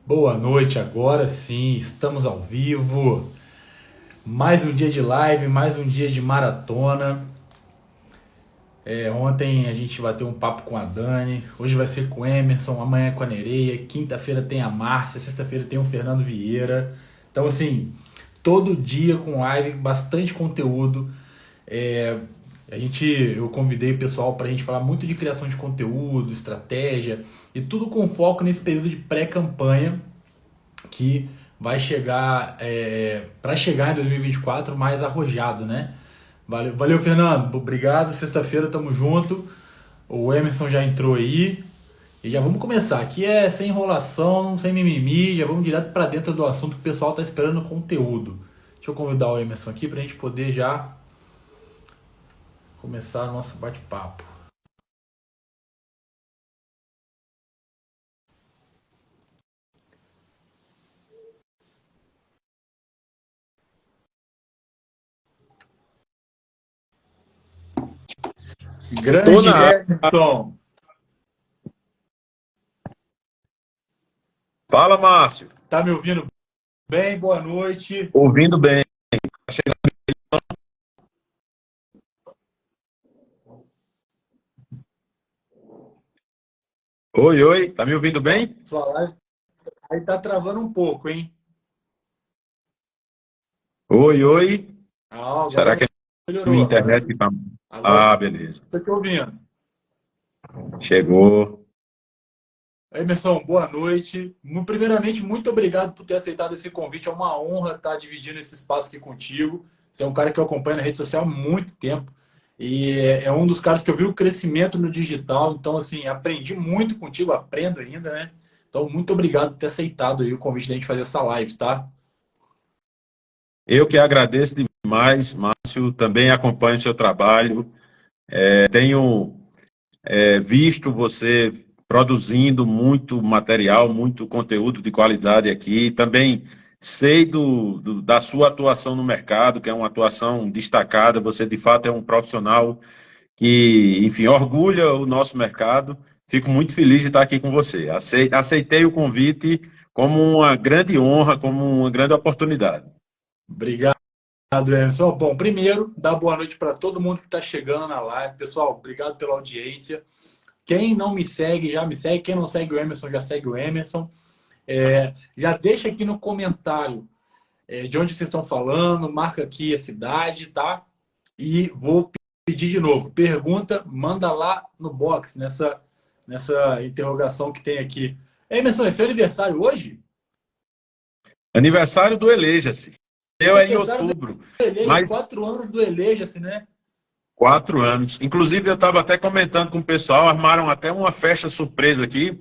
Boa noite, agora sim, estamos ao vivo. Mais um dia de live, mais um dia de maratona. Ontem a gente bateu um papo com a Dani, hoje vai ser com o Emerson, amanhã é com a Nereia, quinta-feira tem a Márcia, sexta-feira tem o Fernando Vieira. Então, assim, todo dia com live, bastante conteúdo. É, eu convidei o pessoal para a gente falar muito de criação de conteúdo, estratégia e tudo com foco nesse período de pré-campanha que vai chegar para chegar em 2024 mais arrojado, né? Valeu, Fernando. Obrigado. Sexta-feira tamo junto. O Emerson já entrou aí e já vamos começar. Aqui é sem enrolação, sem mimimi. Já vamos direto para dentro do assunto que o pessoal tá esperando conteúdo. Deixa eu convidar o Emerson aqui para a gente poder já começar o nosso bate-papo. Tô Grande na área. Emerson. Fala, Márcio. Tá me ouvindo bem? Boa noite. Ouvindo bem. Tá chegando. Oi, oi. Tá me ouvindo Ó, bem? sua live aí tá travando um pouco, hein? Oi, oi. Será Agora que é minha melhorou. internet que tá... Agora Ah, beleza. tô te ouvindo. Chegou. Emerson, boa noite. Primeiramente, muito obrigado por ter aceitado esse convite. É uma honra estar dividindo esse espaço aqui contigo. Você é um cara que eu acompanho na rede social há muito tempo. E é um dos caras que eu vi o crescimento no digital. Então, assim, aprendi muito contigo, aprendo ainda, né? Então, muito obrigado por ter aceitado aí o convite da gente fazer essa live, tá? Eu que agradeço demais, Márcio. Também acompanho o seu trabalho. Tenho visto você produzindo muito material, muito conteúdo de qualidade aqui. Também sei da sua atuação no mercado, que é uma atuação destacada. Você, de fato, é um profissional que, enfim, orgulha o nosso mercado. Fico muito feliz de estar aqui com você. Aceitei o convite como uma grande honra, como uma grande oportunidade. Obrigado, Emerson. Bom, primeiro, dar boa noite para todo mundo que está chegando na live. Pessoal, obrigado pela audiência. Quem não me segue, já me segue. Quem não segue o Emerson, já segue o Emerson. Já deixa aqui no comentário de onde vocês estão falando, marca aqui a cidade, tá? E vou pedir de novo. Pergunta, manda lá no box, nessa interrogação que tem aqui. Emerson, é seu aniversário hoje? Aniversário do Eleja-se. Eu é em Aniversário do outubro, Elejas, mas 4 anos do Elejas, né? 4 anos. Inclusive, eu estava até comentando com o pessoal, armaram até uma festa surpresa aqui,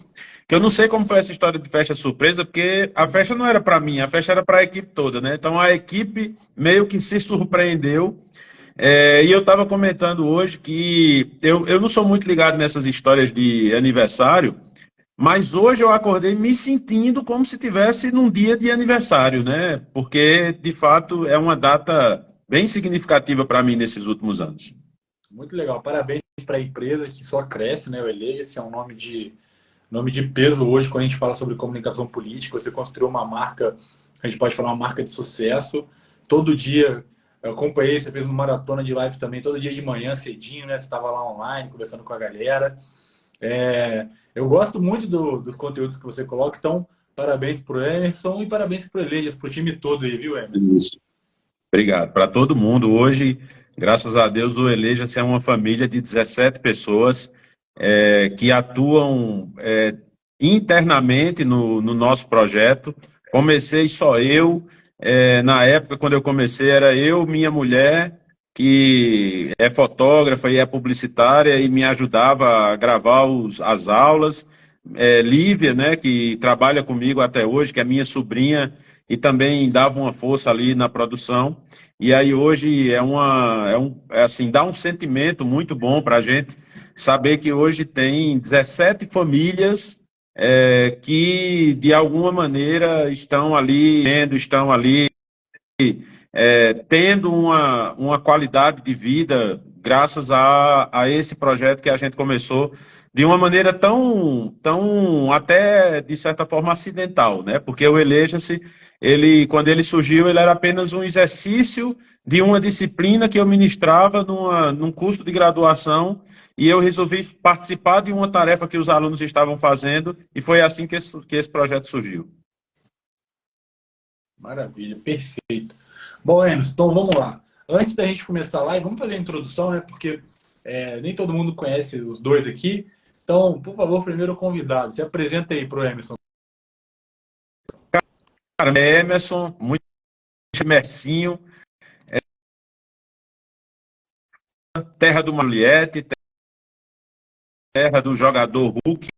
que eu não sei como foi essa história de festa surpresa, porque a festa não era para mim, a festa era para a equipe toda, né? Então a equipe meio que se surpreendeu. E eu estava comentando hoje que eu não sou muito ligado nessas histórias de aniversário, mas hoje eu acordei me sentindo como se tivesse num dia de aniversário, né? Porque, de fato, é uma data bem significativa para mim nesses últimos anos. Muito legal. Parabéns para a empresa que só cresce, né? O Elejas é um nome de peso hoje quando a gente fala sobre comunicação política. Você construiu uma marca, a gente pode falar uma marca de sucesso. Todo dia, eu acompanhei, você fez uma maratona de live também, todo dia de manhã, cedinho, né? Você estava lá online, conversando com a galera. Eu gosto muito dos conteúdos que você coloca, então parabéns para o Emerson e parabéns para o Elejas, para o time todo aí, viu, Emerson? Isso. Obrigado. Para todo mundo, hoje, graças a Deus, o Eleja-se é uma família de 17 pessoas que atuam internamente no nosso projeto. Comecei só eu. Na época, quando eu comecei, era eu, minha mulher, que é fotógrafa e é publicitária, e me ajudava a gravar as aulas. Lívia, né, que trabalha comigo até hoje, que é minha sobrinha, e também dava uma força ali na produção. E aí hoje assim, dá um sentimento muito bom para a gente saber que hoje tem 17 famílias que de alguma maneira estão ali tendo uma qualidade de vida graças a esse projeto que a gente começou de uma maneira tão até, de certa forma, acidental, né? Porque o Eleja-se, quando ele surgiu, ele era apenas um exercício de uma disciplina que eu ministrava num curso de graduação, e eu resolvi participar de uma tarefa que os alunos estavam fazendo, e foi assim que esse projeto surgiu. Maravilha, perfeito. Bom, Emerson, então vamos lá. Antes da gente começar a live, vamos fazer a introdução, né? Porque nem todo mundo conhece os dois aqui. Então, por favor, primeiro o convidado. Se apresenta aí para o Emerson. Cara, Emerson, muito Mercinho, terra do Juliette, terra do jogador Hulk,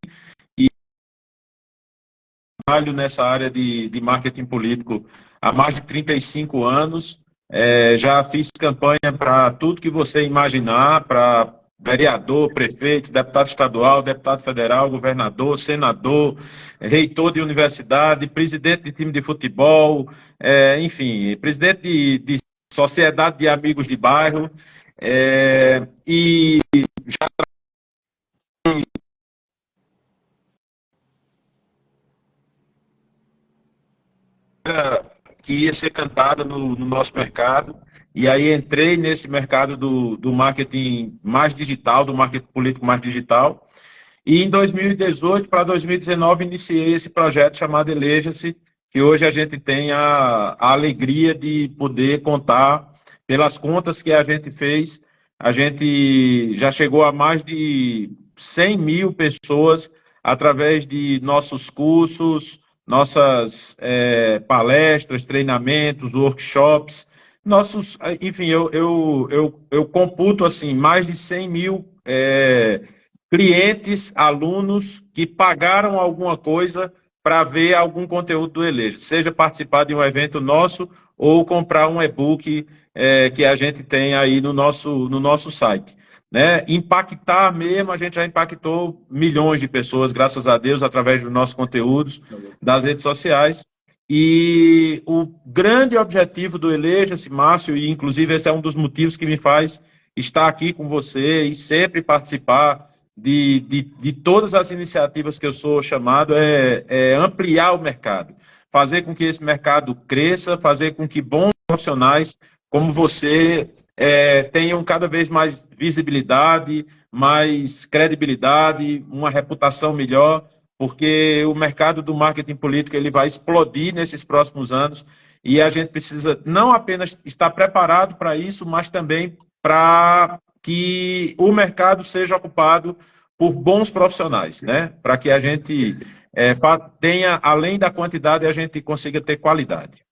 e trabalho nessa área de marketing político há mais de 35 anos. Já fiz campanha para tudo que você imaginar, para vereador, prefeito, deputado estadual, deputado federal, governador, senador, reitor de universidade, presidente de time de futebol, enfim, presidente de sociedade de amigos de bairro, e que ia ser cantada no nosso mercado, e aí entrei nesse mercado do marketing mais digital, do marketing político mais digital, e em 2018 para 2019 iniciei esse projeto chamado Eleja-se, que hoje a gente tem a alegria de poder contar, pelas contas que a gente fez, a gente já chegou a mais de 100 mil pessoas através de nossos cursos, nossas palestras, treinamentos, workshops, enfim, eu computo assim, mais de 100 mil clientes, alunos que pagaram alguma coisa para ver algum conteúdo do Eleja, seja participar de um evento nosso ou comprar um e-book que a gente tem aí no nosso site. Né? Impactar mesmo, a gente já impactou milhões de pessoas, graças a Deus, através dos nossos conteúdos, das redes sociais. E o grande objetivo do Eleja-se, Márcio, e inclusive esse é um dos motivos que me faz estar aqui com você e sempre participar de todas as iniciativas que eu sou chamado, é ampliar o mercado, fazer com que esse mercado cresça, fazer com que bons profissionais como você tenham cada vez mais visibilidade, mais credibilidade, uma reputação melhor, porque o mercado do marketing político ele vai explodir nesses próximos anos e a gente precisa não apenas estar preparado para isso, mas também para que o mercado seja ocupado por bons profissionais, né? Para que a gente tenha, além da quantidade, a gente consiga ter qualidade.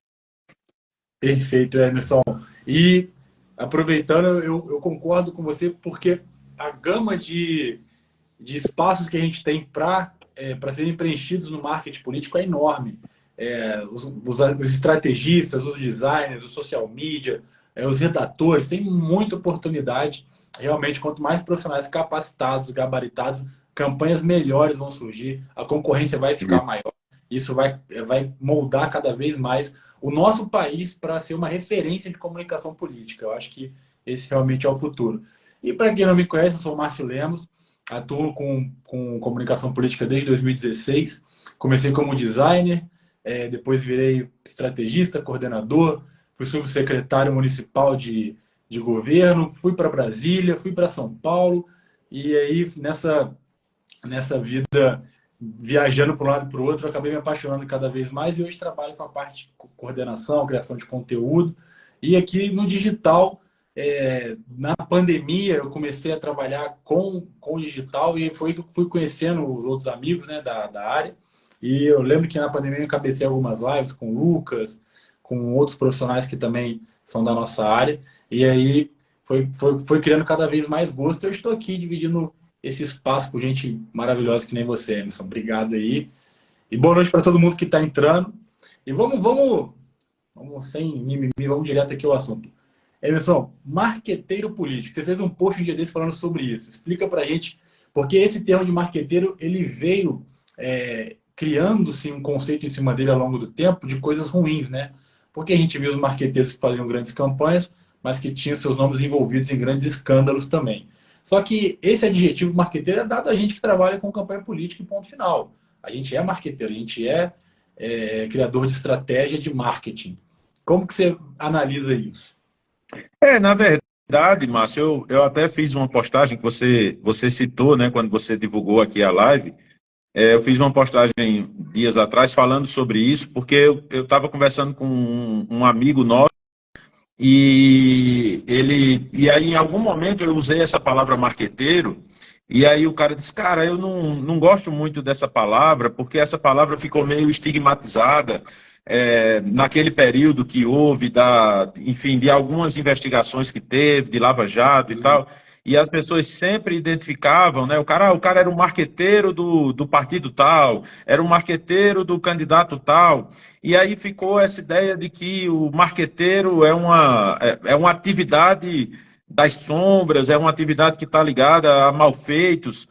Perfeito, Emerson. E aproveitando, eu concordo com você, porque a gama de espaços que a gente tem para serem preenchidos no marketing político é enorme. Os estrategistas, os designers, o social media, os redatores, tem muita oportunidade. Realmente, quanto mais profissionais capacitados, gabaritados, campanhas melhores vão surgir, a concorrência vai ficar maior. Isso vai moldar cada vez mais o nosso país para ser uma referência de comunicação política. Eu acho que esse realmente é o futuro. E para quem não me conhece, eu sou o Márcio Lemos, atuo com comunicação política desde 2016. Comecei como designer, depois virei estrategista, coordenador, fui subsecretário municipal de governo, fui para Brasília, fui para São Paulo, e aí nessa vida viajando para um lado e para o outro, eu acabei me apaixonando cada vez mais e hoje trabalho com a parte de coordenação, criação de conteúdo. E aqui no digital, na pandemia, eu comecei a trabalhar com o digital e foi que eu fui conhecendo os outros amigos, né, da área. E eu lembro que na pandemia eu cabecei algumas lives com o Lucas, com outros profissionais que também são da nossa área. E aí foi criando cada vez mais gosto. Eu estou aqui dividindo esse espaço com gente maravilhosa que nem você, Emerson. Obrigado aí. E boa noite para todo mundo que está entrando. E vamos sem mimimi, vamos direto aqui ao assunto. Emerson, marqueteiro político. Você fez um post um dia desse falando sobre isso. Explica para a gente, porque esse termo de marqueteiro, ele veio criando-se um conceito em cima dele ao longo do tempo de coisas ruins, né? Porque a gente viu os marqueteiros que faziam grandes campanhas, mas que tinham seus nomes envolvidos em grandes escândalos também. Só que esse adjetivo marqueteiro é dado a gente que trabalha com campanha política e ponto final. A gente é marqueteiro, a gente criador de estratégia de marketing. Como que você analisa isso? Na verdade, Márcio, eu até fiz uma postagem que você citou, né, quando você divulgou aqui a live. Eu fiz uma postagem dias atrás falando sobre isso, porque eu estava conversando com um amigo nosso e aí em algum momento eu usei essa palavra marqueteiro, e aí o cara disse, cara, eu não gosto muito dessa palavra, porque essa palavra ficou meio estigmatizada naquele período que houve, enfim, de algumas investigações que teve, de Lava Jato e tal, e as pessoas sempre identificavam, né? O cara era um marqueteiro do partido tal, era um marqueteiro do candidato tal. E aí ficou essa ideia de que o marqueteiro é uma atividade das sombras, é uma atividade que está ligada a malfeitos.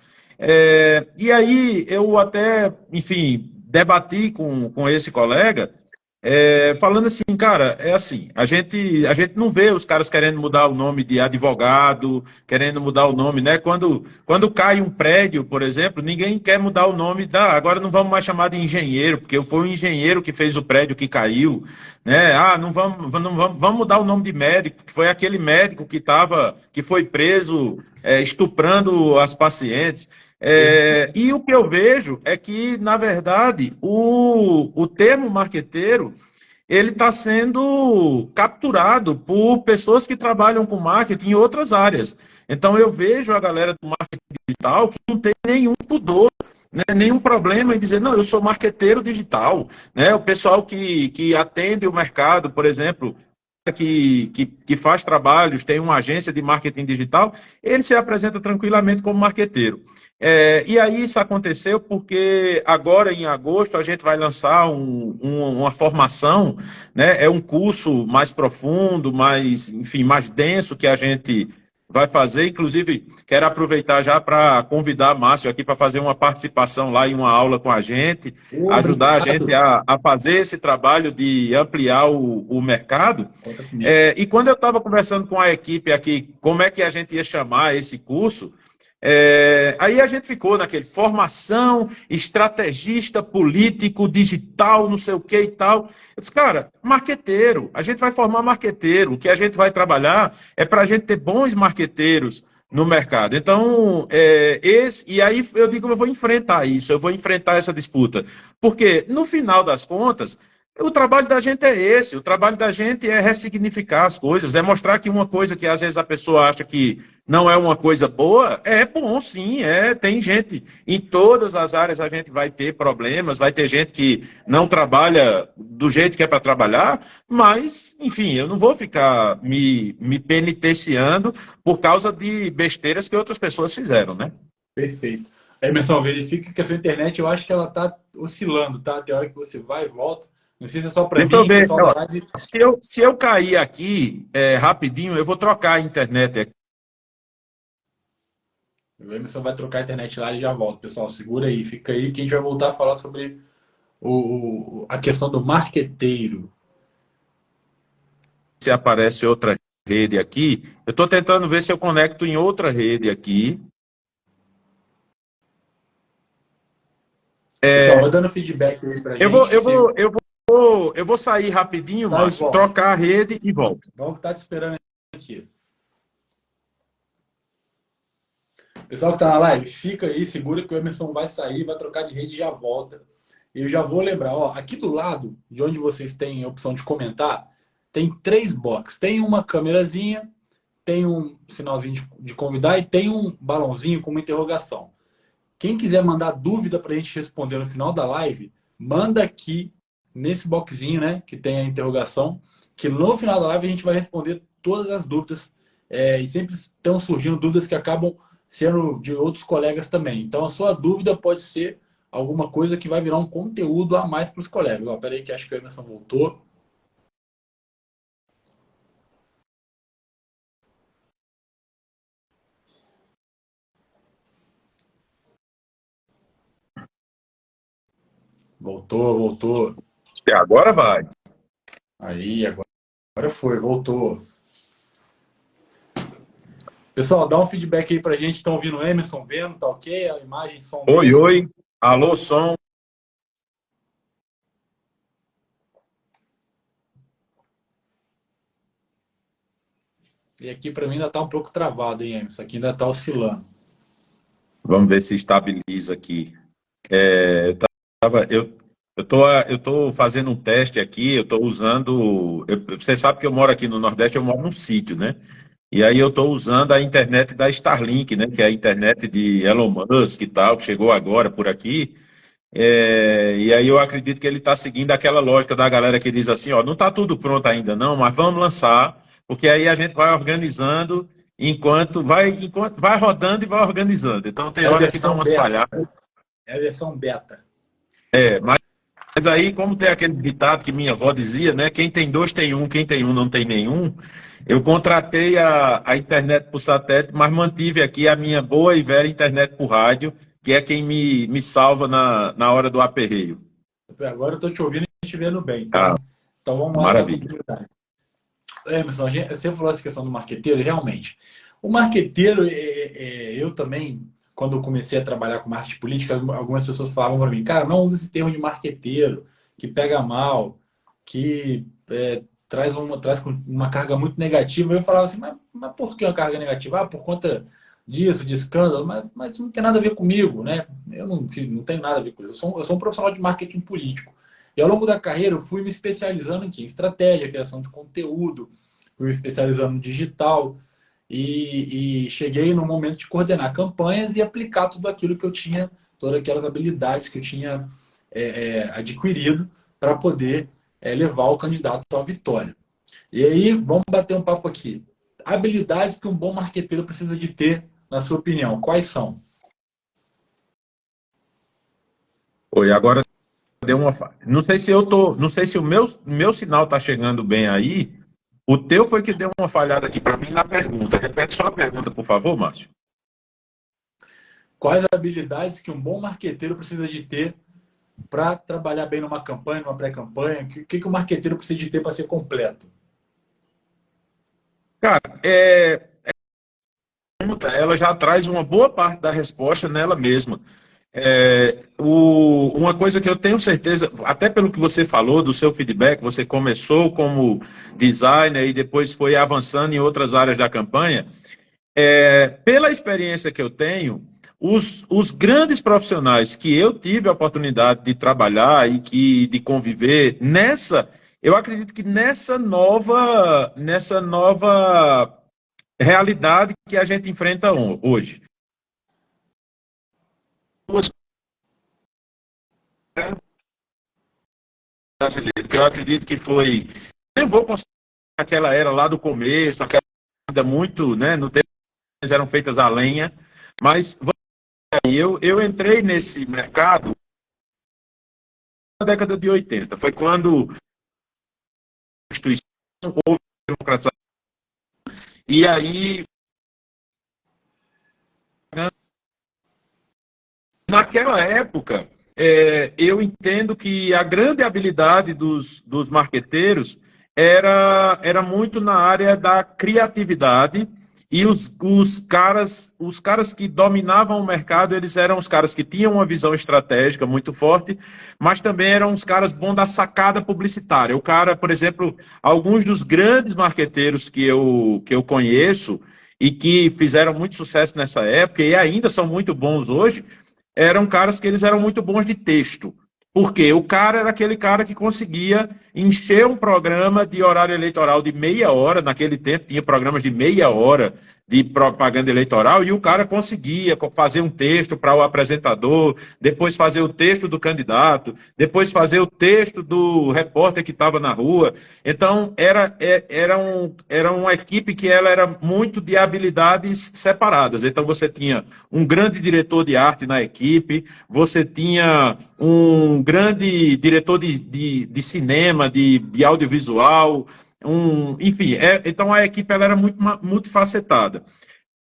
E aí eu até, enfim, debati com esse colega, falando assim, cara, é assim, a gente não vê os caras querendo mudar o nome de advogado, querendo mudar o nome, né? Quando cai um prédio, por exemplo, ninguém quer mudar o nome agora não vamos mais chamar de engenheiro, porque foi o engenheiro que fez o prédio que caiu, né? Não vamos mudar o nome de médico, que foi aquele médico que foi preso, estuprando as pacientes. E o que eu vejo é que, na verdade, o termo marqueteiro ele está sendo capturado por pessoas que trabalham com marketing em outras áreas. Então, eu vejo a galera do marketing digital que não tem nenhum pudor, né, nenhum problema em dizer, não, eu sou marqueteiro digital. Né? O pessoal que atende o mercado, por exemplo, que faz trabalhos, tem uma agência de marketing digital, ele se apresenta tranquilamente como marqueteiro. E aí isso aconteceu porque agora em agosto a gente vai lançar uma formação, né? É um curso mais profundo, mais, enfim, mais denso que a gente vai fazer. Inclusive, quero aproveitar já para convidar Márcio aqui para fazer uma participação lá em uma aula com a gente, ajudar a gente Obrigado. a fazer esse trabalho de ampliar o mercado. Conta comigo. E quando eu estava conversando com a equipe aqui, como é que a gente ia chamar esse curso, aí a gente ficou naquele formação, estrategista, político, digital, não sei o que e tal. Eu disse, cara, marqueteiro, a gente vai formar marqueteiro, o que a gente vai trabalhar é para a gente ter bons marqueteiros no mercado. Então, e aí eu digo, eu vou enfrentar isso, eu vou enfrentar essa disputa. Porque, no final das contas, o trabalho da gente é esse, o trabalho da gente é ressignificar as coisas, é mostrar que uma coisa que às vezes a pessoa acha que não é uma coisa boa, é bom sim, tem gente, em todas as áreas a gente vai ter problemas, vai ter gente que não trabalha do jeito que é para trabalhar, mas, enfim, eu não vou ficar me penitenciando por causa de besteiras que outras pessoas fizeram, né? Perfeito. Emerson, verifica que a sua internet, eu acho que ela tá oscilando, tá? Tem hora que você vai e volta. Não sei se é só para Deixa eu mim, ver, pessoal da ó, live. se eu cair aqui rapidinho, eu vou trocar a internet aqui. O Emerson vai trocar a internet lá e já volta. Pessoal, segura aí, fica aí que a gente vai voltar a falar sobre a questão do marqueteiro. Se aparece outra rede aqui. Eu estou tentando ver se eu conecto em outra rede aqui. Pessoal, vai dando feedback aí pra Eu vou, gente. eu Se vou, eu eu vou sair rapidinho, tá e Márcio, volta. trocar a rede e volto. Vamos estar te esperando aqui. Pessoal que tá na live, fica aí, segura que o Emerson vai sair, vai trocar de rede e já volta. Eu já vou lembrar, ó, aqui do lado, de onde vocês têm a opção de comentar, tem três boxes. Tem uma câmerazinha, tem um sinalzinho de convidar e tem um balãozinho com uma interrogação. Quem quiser mandar dúvida para a gente responder no final da live, manda aqui nesse boxinho, né, que tem a interrogação, que no final da live a gente vai responder todas as dúvidas. E sempre estão surgindo dúvidas que acabam sendo de outros colegas também. Então a sua dúvida pode ser alguma coisa que vai virar um conteúdo a mais para os colegas. Ó, peraí que acho que o Emerson voltou. Voltou, voltou. Agora vai. Aí, agora foi, voltou. Pessoal, dá um feedback aí pra gente. Estão ouvindo o Emerson vendo? Tá ok? A imagem, som Oi, dele. oi. Alô, som. E aqui pra mim ainda tá um pouco travado, hein, Emerson? Aqui ainda tá oscilando. Vamos ver se estabiliza aqui. Tava- eu, eu tô fazendo um teste aqui, eu tô usando. Você sabe que eu moro aqui no Nordeste, eu moro num sítio, né? E aí eu tô usando a internet da Starlink, né? Que é a internet de Elon Musk e tal, que chegou agora por aqui. E aí eu acredito que ele está seguindo aquela lógica da galera que diz assim, ó, não está tudo pronto ainda não, mas vamos lançar, porque aí a gente vai organizando enquanto vai rodando e vai organizando. Então tem É a hora que dá versão umas beta. falhadas. É a versão beta. Mas aí, como tem aquele ditado que minha avó dizia, né? Quem tem dois tem um, quem tem um não tem nenhum. Eu contratei a internet por satélite, mas mantive aqui a minha boa e velha internet por rádio, que é quem me salva na hora do aperreio. Agora eu tô te ouvindo e te vendo bem. Ah, Então vamos lá com a maravilha. continuidade. Emerson, você falou essa questão do marqueteiro, e realmente. O marqueteiro, eu também, quando eu comecei a trabalhar com marketing político, algumas pessoas falavam para mim, cara, não use esse termo de marqueteiro, que pega mal, que traz uma carga muito negativa. Eu falava assim, mas por que uma carga negativa? Ah, por conta disso, de escândalo, mas isso não tem nada a ver comigo, né? Eu não tenho nada a ver com isso. Eu sou um profissional de marketing político. E ao longo da carreira eu fui me especializando em estratégia, criação de conteúdo, fui me especializando no digital e cheguei no momento de coordenar campanhas e aplicar tudo aquilo que eu tinha, todas aquelas habilidades que eu tinha adquirido para poder levar o candidato à vitória. E aí, vamos bater um papo aqui. Habilidades que um bom marqueteiro precisa de ter, na sua opinião, quais são? Oi, agora deu uma. Não sei se eu tô. Não sei se o meu sinal tá chegando bem aí. O teu foi que deu uma falhada aqui para mim na pergunta. Repete só a pergunta, por favor, Márcio. Quais habilidades que um bom marqueteiro precisa de ter para trabalhar bem numa campanha, numa pré-campanha? O que o marqueteiro precisa de ter para ser completo? Cara, ela já traz uma boa parte da resposta nela mesma. Uma coisa que eu tenho certeza, até pelo que você falou do seu feedback, você começou como designer e depois foi avançando em outras áreas da campanha. Pela experiência que eu tenho, os grandes profissionais que eu tive a oportunidade de trabalhar e de conviver eu acredito que nessa nova realidade que a gente enfrenta hoje. Brasileiro, que eu acredito que foi. Eu vou considerar aquela era lá do começo, aquela vida muito, né? No tempo eram feitas a lenha, mas eu entrei nesse mercado na década de 80. Foi quando a Constituição houve democratização. E aí, naquela época, eu entendo que a grande habilidade dos marqueteiros era muito na área da criatividade e os caras que dominavam o mercado, eles eram os caras que tinham uma visão estratégica muito forte, mas também eram os caras bons da sacada publicitária. O cara, por exemplo, alguns dos grandes marqueteiros que eu conheço e que fizeram muito sucesso nessa época e ainda são muito bons hoje, eram caras que eles eram muito bons de texto. Porque o cara era aquele cara que conseguia encher um programa de horário eleitoral de meia hora, naquele tempo tinha programas de meia hora de propaganda eleitoral, e o cara conseguia fazer um texto para o apresentador, depois fazer o texto do candidato, depois fazer o texto do repórter que estava na rua. Então, era uma equipe que ela era muito de habilidades separadas. Então, você tinha um grande diretor de arte na equipe, você tinha um grande diretor de cinema, de audiovisual, enfim, então a equipe ela era muito multifacetada.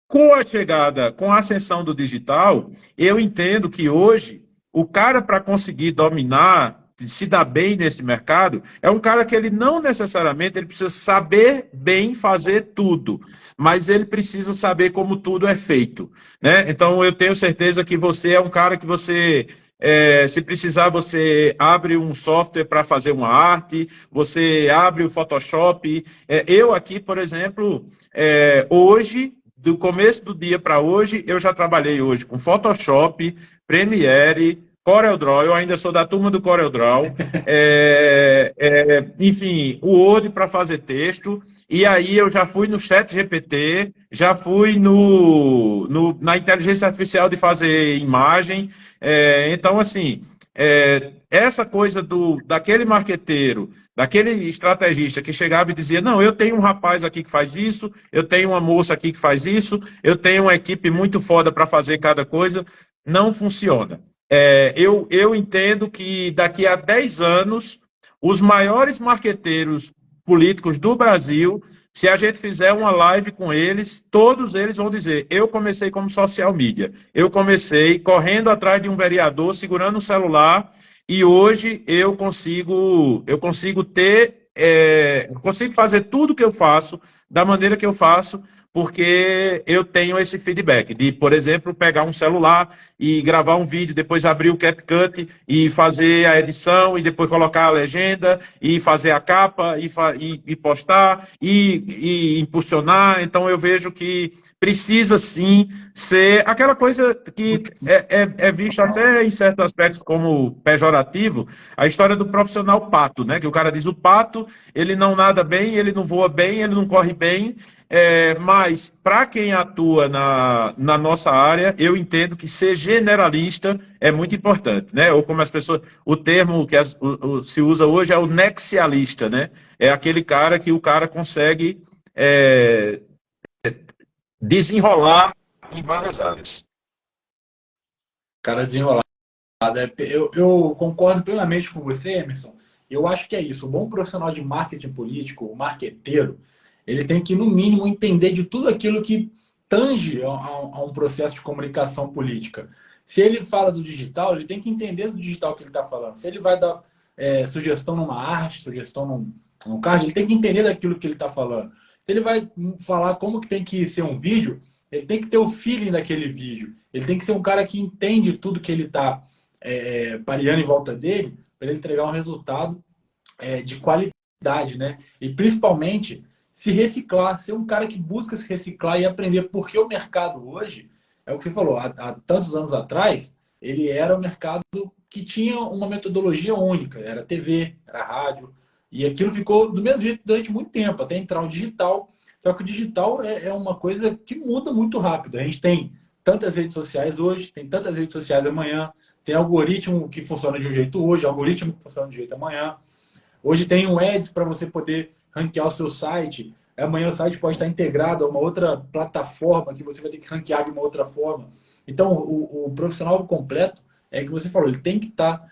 Com a chegada, com a ascensão do digital, eu entendo que hoje o cara para conseguir dominar se dá bem nesse mercado é um cara que ele não necessariamente ele precisa saber bem fazer tudo, mas ele precisa saber como tudo é feito, né? Então eu tenho certeza que você é um cara que você se precisar, você abre um software para fazer uma arte, você abre o Photoshop. Eu aqui, por exemplo, hoje, do começo do dia para hoje, eu já trabalhei hoje com Photoshop, Premiere, CorelDRAW, eu ainda sou da turma do CorelDRAW, enfim, o Word para fazer texto, e aí eu já fui no ChatGPT, já fui na inteligência artificial de fazer imagem, então, assim, essa coisa daquele marqueteiro, daquele estrategista que chegava e dizia, não, eu tenho um rapaz aqui que faz isso, eu tenho uma moça aqui que faz isso, eu tenho uma equipe muito foda para fazer cada coisa, não funciona. Eu entendo que daqui a 10 anos, os maiores marqueteiros políticos do Brasil, se a gente fizer uma live com eles, todos eles vão dizer, eu comecei como social media, eu comecei correndo atrás de um vereador, segurando um celular, e hoje eu consigo ter, consigo fazer tudo que eu faço, da maneira que eu faço, porque eu tenho esse feedback de, por exemplo, pegar um celular e gravar um vídeo, depois abrir o CapCut e fazer a edição, e depois colocar a legenda, e fazer a capa, e postar, e impulsionar. Então, eu vejo que precisa, sim, ser aquela coisa que é vista até em certos aspectos como pejorativo, a história do profissional pato, né? Que o cara diz, o pato, ele não nada bem, ele não voa bem, ele não corre bem, mas, para quem atua na nossa área, eu entendo que ser generalista é muito importante, né? Ou como as pessoas, o termo que se usa hoje é o nexialista, né? É aquele cara que o cara consegue desenrolar em várias áreas. Cara desenrolado. Eu concordo plenamente com você, Emerson. Eu acho que é isso. O bom profissional de marketing político, o marqueteiro, ele tem que, no mínimo, entender de tudo aquilo que tange a um processo de comunicação política. Se ele fala do digital, ele tem que entender do digital que ele está falando. Se ele vai dar sugestão numa arte, sugestão num card, ele tem que entender daquilo que ele está falando. Se ele vai falar como que tem que ser um vídeo, ele tem que ter o feeling daquele vídeo. Ele tem que ser um cara que entende tudo que ele está pareando em volta dele, para ele entregar um resultado de qualidade, né? E principalmente se reciclar, ser um cara que busca se reciclar e aprender, porque o mercado hoje, é o que você falou, há tantos anos atrás, ele era um mercado que tinha uma metodologia única, era TV, era rádio, e aquilo ficou do mesmo jeito durante muito tempo, até entrar o digital. Só que o digital é uma coisa que muda muito rápido. A gente tem tantas redes sociais hoje, tem tantas redes sociais amanhã, tem algoritmo que funciona de um jeito hoje, algoritmo que funciona de um jeito amanhã. Hoje tem um Ads para você poder ranquear o seu site. Amanhã o site pode estar integrado a uma outra plataforma que você vai ter que ranquear de uma outra forma. Então, o profissional completo é que você falou, ele tem que estar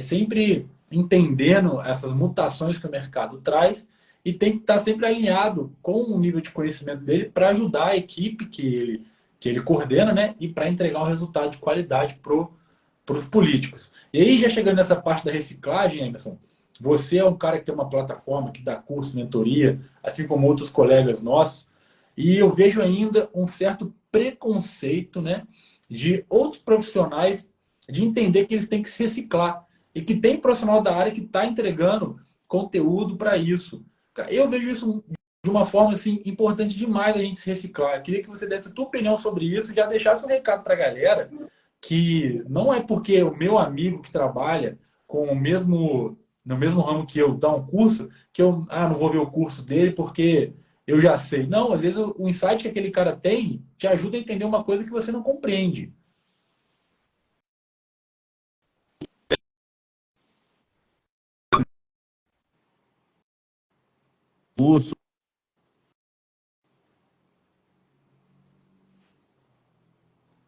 sempre entendendo essas mutações que o mercado traz e tem que estar sempre alinhado com o nível de conhecimento dele para ajudar a equipe que ele coordena, né? E para entregar um resultado de qualidade para os políticos. E aí, já chegando nessa parte da reciclagem, Emerson, você é um cara que tem uma plataforma que dá curso, mentoria, assim como outros colegas nossos, e eu vejo ainda um certo preconceito, né, de outros profissionais de entender que eles têm que se reciclar e que tem profissional da área que está entregando conteúdo para isso. Eu vejo isso de uma forma assim, importante demais a gente se reciclar. Eu queria que você desse a tua opinião sobre isso e já deixasse um recado para a galera que não é porque o meu amigo que trabalha com no mesmo ramo que eu dá um curso, que eu não vou ver o curso dele porque eu já sei. Não, às vezes o insight que aquele cara tem te ajuda a entender uma coisa que você não compreende. Curso.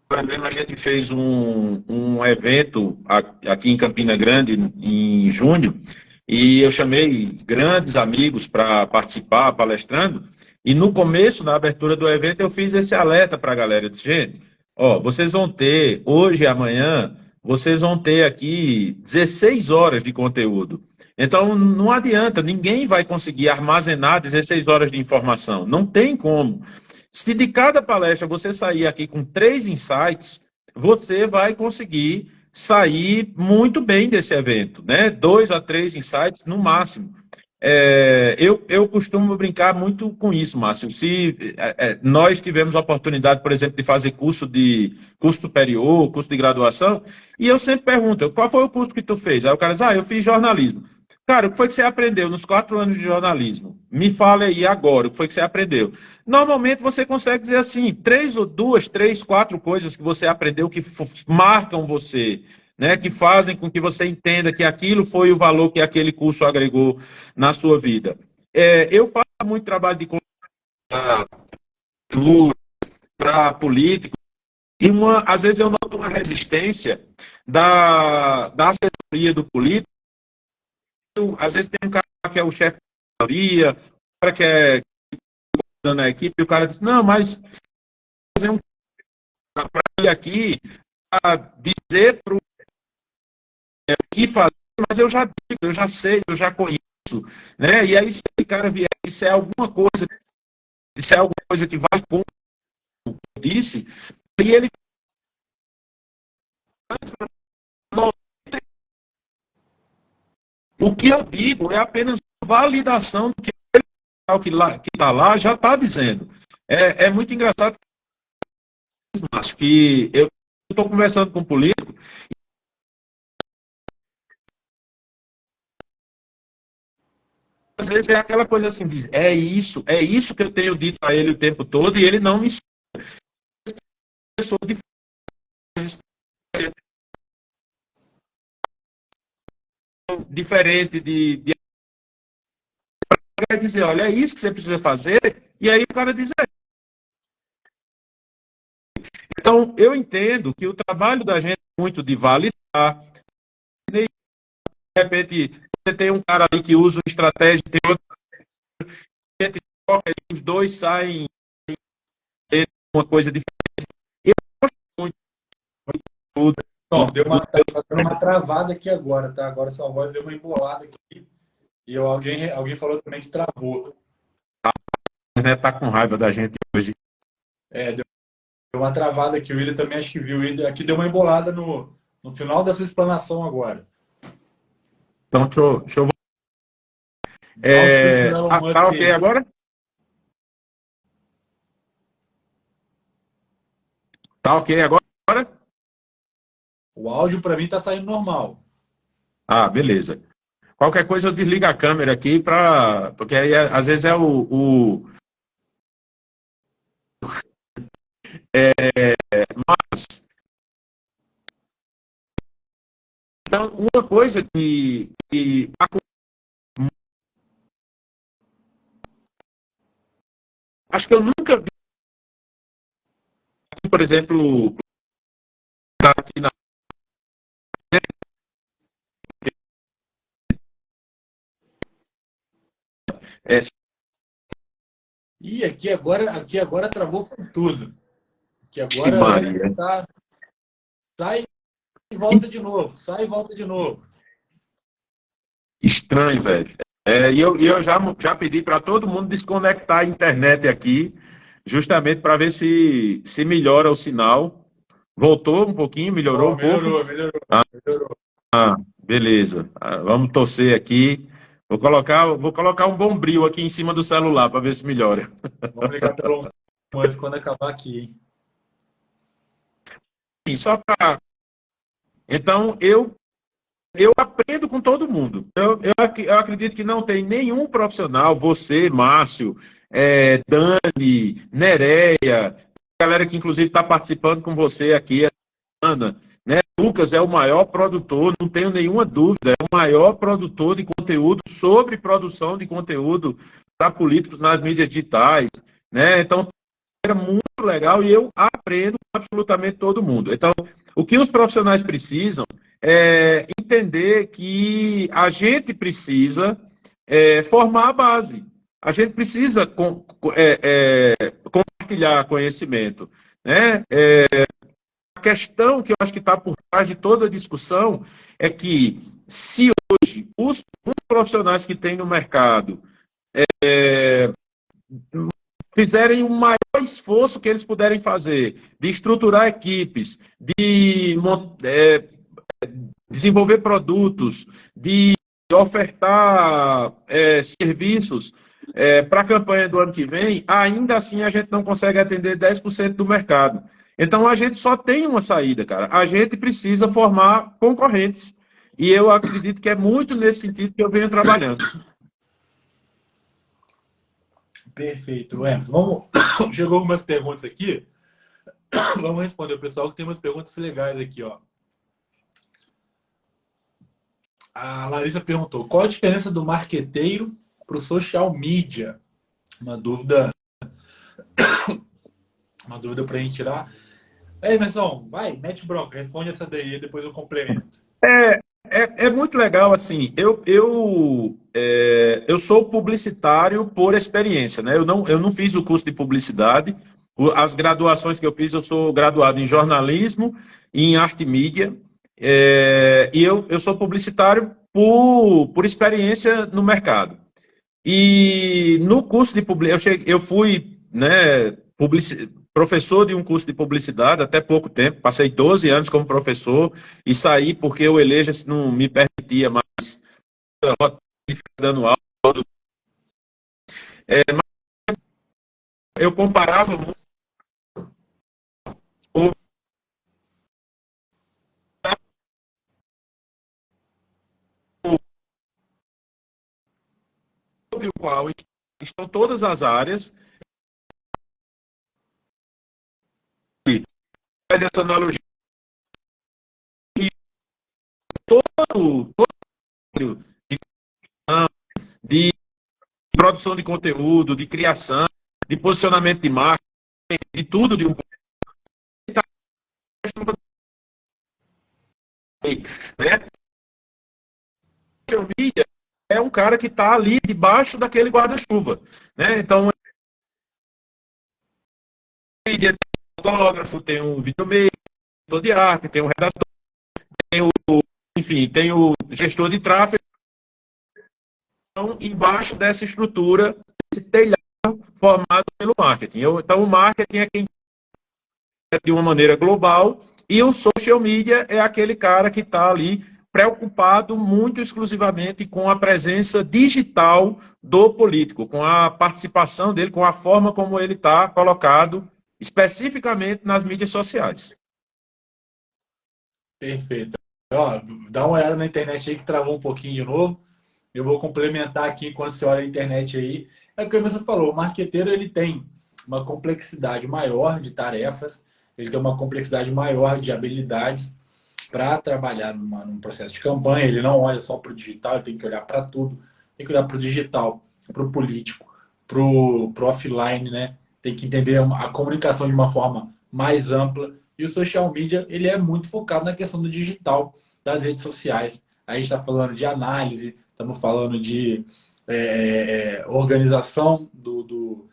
A gente fez um evento aqui em Campina Grande, em junho, e eu chamei grandes amigos para participar, palestrando, e no começo, na abertura do evento, eu fiz esse alerta para a galera. Eu disse, gente, ó, vocês vão ter, hoje e amanhã, vocês vão ter aqui 16 horas de conteúdo. Então, não adianta, ninguém vai conseguir armazenar 16 horas de informação. Não tem como. Se de cada palestra você sair aqui com 3 insights, você vai conseguir sair muito bem desse evento, né? 2 a 3 insights no máximo. Eu costumo brincar muito com isso, Márcio. Se nós tivemos a oportunidade, por exemplo, de fazer curso superior, curso de graduação, e eu sempre pergunto, qual foi o curso que tu fez? Aí o cara diz, eu fiz jornalismo. Cara, o que foi que você aprendeu nos 4 anos de jornalismo? Me fale aí agora, o que foi que você aprendeu? Normalmente você consegue dizer assim, 2, 3, 4 coisas que você aprendeu que marcam você, né, que fazem com que você entenda que aquilo foi o valor que aquele curso agregou na sua vida. Eu faço muito trabalho de cultura para político, e às vezes eu noto uma resistência da assessoria do político. Às vezes tem um cara que é o chefe da assessoria, um cara que é na equipe, e o cara diz, não, mas fazer um para ir aqui, para dizer para o que fazer, mas eu já digo, eu já sei, eu já conheço, né? E aí, se esse cara vier, isso é alguma coisa que vai com o que eu disse, e ele o que eu digo é apenas validação do que está lá já está dizendo. É muito engraçado, Márcio, que eu estou conversando com um político. Às vezes é aquela coisa assim, é isso que eu tenho dito a ele o tempo todo, e ele não me expressou de diferente de dizer, olha, é isso que você precisa fazer, e aí o cara diz, Então, eu entendo que o trabalho da gente é muito de validar. De repente, você tem um cara ali que usa uma estratégia, tem outro, a gente troca, e os dois saem uma coisa diferente. Eu gosto muito de tudo. Tá dando uma travada aqui agora, tá? Agora sua voz deu uma embolada aqui. E alguém falou também que travou. A internet tá com raiva da gente hoje. Deu uma travada aqui. O William também acho que viu. Aqui deu uma embolada no final da sua explanação agora. Então, deixa eu... Tá ok agora? Tá ok agora? O áudio para mim tá saindo normal. Ah, beleza. Qualquer coisa eu desligo a câmera aqui, porque aí às vezes é mas, então, uma coisa que acho que eu nunca vi, por exemplo, aqui na E aqui agora travou com tudo. Aqui agora sai e volta de novo. Sai e volta de novo. Estranho, velho. E eu já pedi para todo mundo desconectar a internet aqui, justamente para ver se melhora o sinal. Voltou um pouquinho, melhorou um pouco? Melhorou. Beleza. Vamos torcer aqui. Vou colocar um bombril aqui em cima do celular para ver se melhora. Vamos ligar pelo antes quando acabar aqui, hein? Então, eu aprendo com todo mundo. Eu acredito que não tem nenhum profissional, você, Márcio, Dani, Nereia, galera que inclusive está participando com você aqui, Ana, né? Lucas é o maior produtor, não tenho nenhuma dúvida, é o maior produtor de conteúdo sobre produção de conteúdo para políticos nas mídias digitais, né? Então, é muito legal e eu aprendo com absolutamente todo mundo. Então, o que os profissionais precisam é entender que a gente precisa formar a base. A gente precisa compartilhar conhecimento, né? questão que eu acho que está por trás de toda a discussão é que se hoje os profissionais que tem no mercado fizerem o maior esforço que eles puderem fazer de estruturar equipes, de desenvolver produtos, de ofertar serviços para a campanha do ano que vem, ainda assim a gente não consegue atender 10% do mercado. Então a gente só tem uma saída, cara. A gente precisa formar concorrentes. E eu acredito que é muito nesse sentido que eu venho trabalhando. Perfeito, Emerson. Vamos... Chegou algumas perguntas aqui. Vamos responder o pessoal que tem umas perguntas legais aqui, ó. A Larissa perguntou: qual a diferença do marqueteiro para o social media? Uma dúvida para a gente tirar. Emerson, vai, mete bronca, responde essa daí e depois eu complemento. É muito legal, assim, eu sou publicitário por experiência, né? Eu não fiz o curso de publicidade, as graduações que eu fiz, eu sou graduado em jornalismo e em arte e mídia, e eu sou publicitário por experiência no mercado. E no curso de publicidade, eu fui, né, professor de um curso de publicidade até pouco tempo, passei 12 anos como professor e saí porque o Eleja não me permitia mais ficar dando aula. Mas eu comparava muito sobre o qual estão todas as áreas. Essa analogia, todo de produção de conteúdo, de criação, de posicionamento de marca, de tudo de um né? O mídia é um cara que está ali debaixo daquele guarda-chuva, né? Então, mídia tem um fotógrafo, tem um videomaker, tem de arte, tem um redator, enfim, tem o gestor de tráfego. Então, embaixo dessa estrutura, esse telhado formado pelo marketing. Então, o marketing é quem de uma maneira global e o social media é aquele cara que está ali preocupado muito exclusivamente com a presença digital do político, com a participação dele, com a forma como ele está colocado especificamente nas mídias sociais. Perfeito. Ó, dá uma olhada na internet aí que travou um pouquinho de novo. Eu vou complementar aqui enquanto você olha a internet aí. É o que você falou, o marqueteiro ele tem uma complexidade maior de tarefas, ele tem uma complexidade maior de habilidades para trabalhar num processo de campanha. Ele não olha só para o digital, ele tem que olhar para tudo. Tem que olhar para o digital, para o político, para o offline, né? Tem que entender a comunicação de uma forma mais ampla. E o social media, ele é muito focado na questão do digital, das redes sociais. A gente está falando de análise, estamos falando de organização do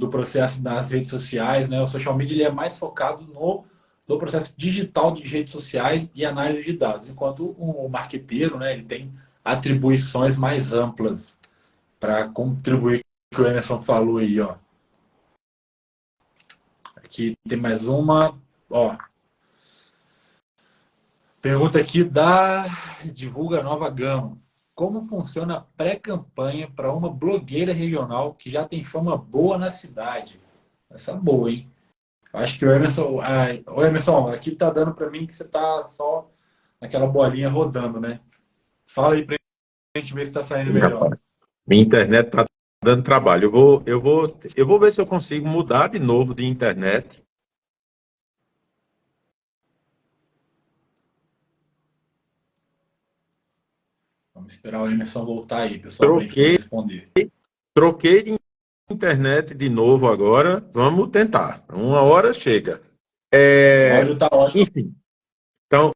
processo nas redes sociais, né? O social media ele é mais focado no processo digital de redes sociais e análise de dados, enquanto o marqueteiro, né, ele tem atribuições mais amplas para contribuir com o que o Emerson falou aí, ó. Aqui tem mais uma, ó. Pergunta aqui da Divulga Nova Gama. Como funciona a pré-campanha para uma blogueira regional que já tem fama boa na cidade? Essa é boa, hein? Acho que o Emerson... o Emerson, aqui tá dando para mim que você tá só naquela bolinha rodando, né? Fala aí pra gente ver se tá saindo melhor. Minha internet tá dando trabalho. Eu vou ver se eu consigo mudar de novo de internet. Vamos esperar o Emerson voltar aí, pessoal, para responder. Troquei de internet de novo agora. Vamos tentar. Uma hora chega. O áudio tá ótimo. Enfim. Então,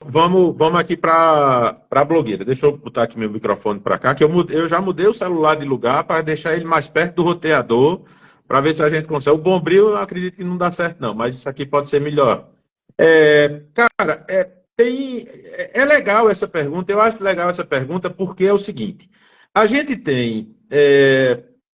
vamos aqui para a blogueira. Deixa eu botar aqui meu microfone para cá, que eu já mudei o celular de lugar para deixar ele mais perto do roteador, para ver se a gente consegue. O Bombril eu acredito que não dá certo, não, mas isso aqui pode ser melhor. Cara, é legal essa pergunta, eu acho legal essa pergunta porque é o seguinte, a gente tem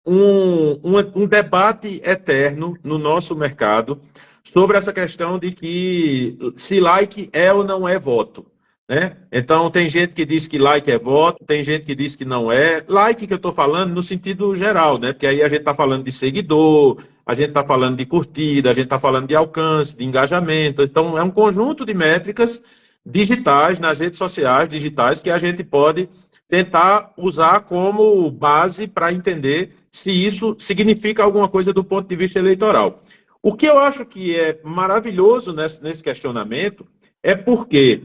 um debate eterno no nosso mercado sobre essa questão de que se like é ou não é voto, né? Então, tem gente que diz que like é voto, tem gente que diz que não é. Like que eu estou falando no sentido geral, né? Porque aí a gente está falando de seguidor, a gente está falando de curtida, a gente está falando de alcance, de engajamento. Então, é um conjunto de métricas digitais, nas redes sociais digitais, que a gente pode tentar usar como base para entender se isso significa alguma coisa do ponto de vista eleitoral. O que eu acho que é maravilhoso nesse questionamento é porque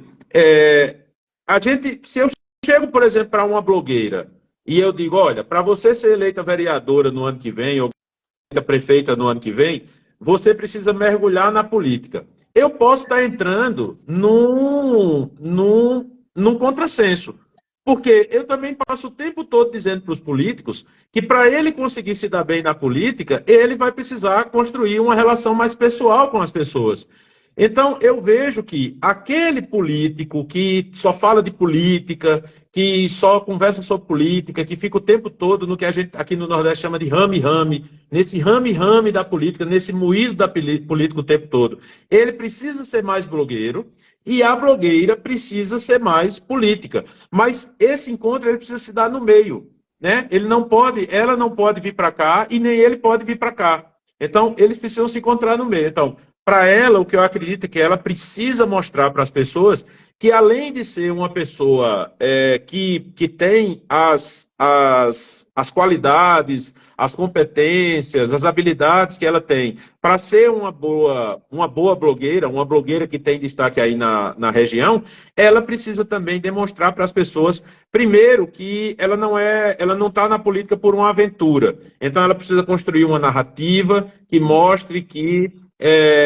se eu chego, por exemplo, para uma blogueira e eu digo, olha, para você ser eleita vereadora no ano que vem, ou prefeita no ano que vem, você precisa mergulhar na política. Eu posso estar entrando num contrassenso. Porque eu também passo o tempo todo dizendo para os políticos que para ele conseguir se dar bem na política, ele vai precisar construir uma relação mais pessoal com as pessoas. Então, eu vejo que aquele político que só fala de política, que só conversa sobre política, que fica o tempo todo no que a gente aqui no Nordeste chama de rame-rame, nesse rame-rame da política, nesse moído da política o tempo todo, ele precisa ser mais blogueiro e a blogueira precisa ser mais política. Mas esse encontro ele precisa se dar no meio, né? Ela não pode vir para cá e nem ele pode vir para cá. Então, eles precisam se encontrar no meio. Então, para ela, o que eu acredito é que ela precisa mostrar para as pessoas que, além de ser uma pessoa que tem as qualidades, as competências, as habilidades que ela tem para ser uma boa blogueira, uma blogueira que tem destaque aí na região, ela precisa também demonstrar para as pessoas, primeiro, que ela não está na política por uma aventura. Então, ela precisa construir uma narrativa que mostre que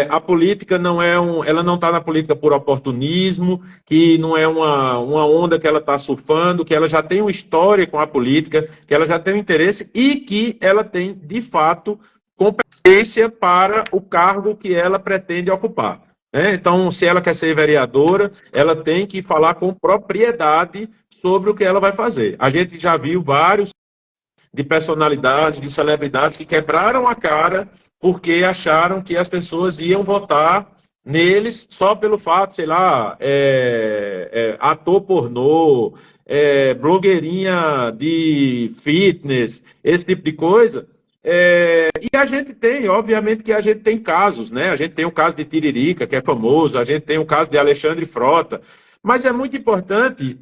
a política ela não está na política por oportunismo, que não é uma onda que ela está surfando, que ela já tem uma história com a política, que ela já tem um interesse e que ela tem, de fato, competência para o cargo que ela pretende ocupar. Né? Então, se ela quer ser vereadora, ela tem que falar com propriedade sobre o que ela vai fazer. A gente já viu vários de personalidades, de celebridades que quebraram a cara porque acharam que as pessoas iam votar neles só pelo fato, sei lá, ator pornô, blogueirinha de fitness, esse tipo de coisa. E a gente tem, obviamente que a gente tem casos, né? A gente tem o caso de Tiririca, que é famoso, a gente tem o caso de Alexandre Frota, mas é muito importante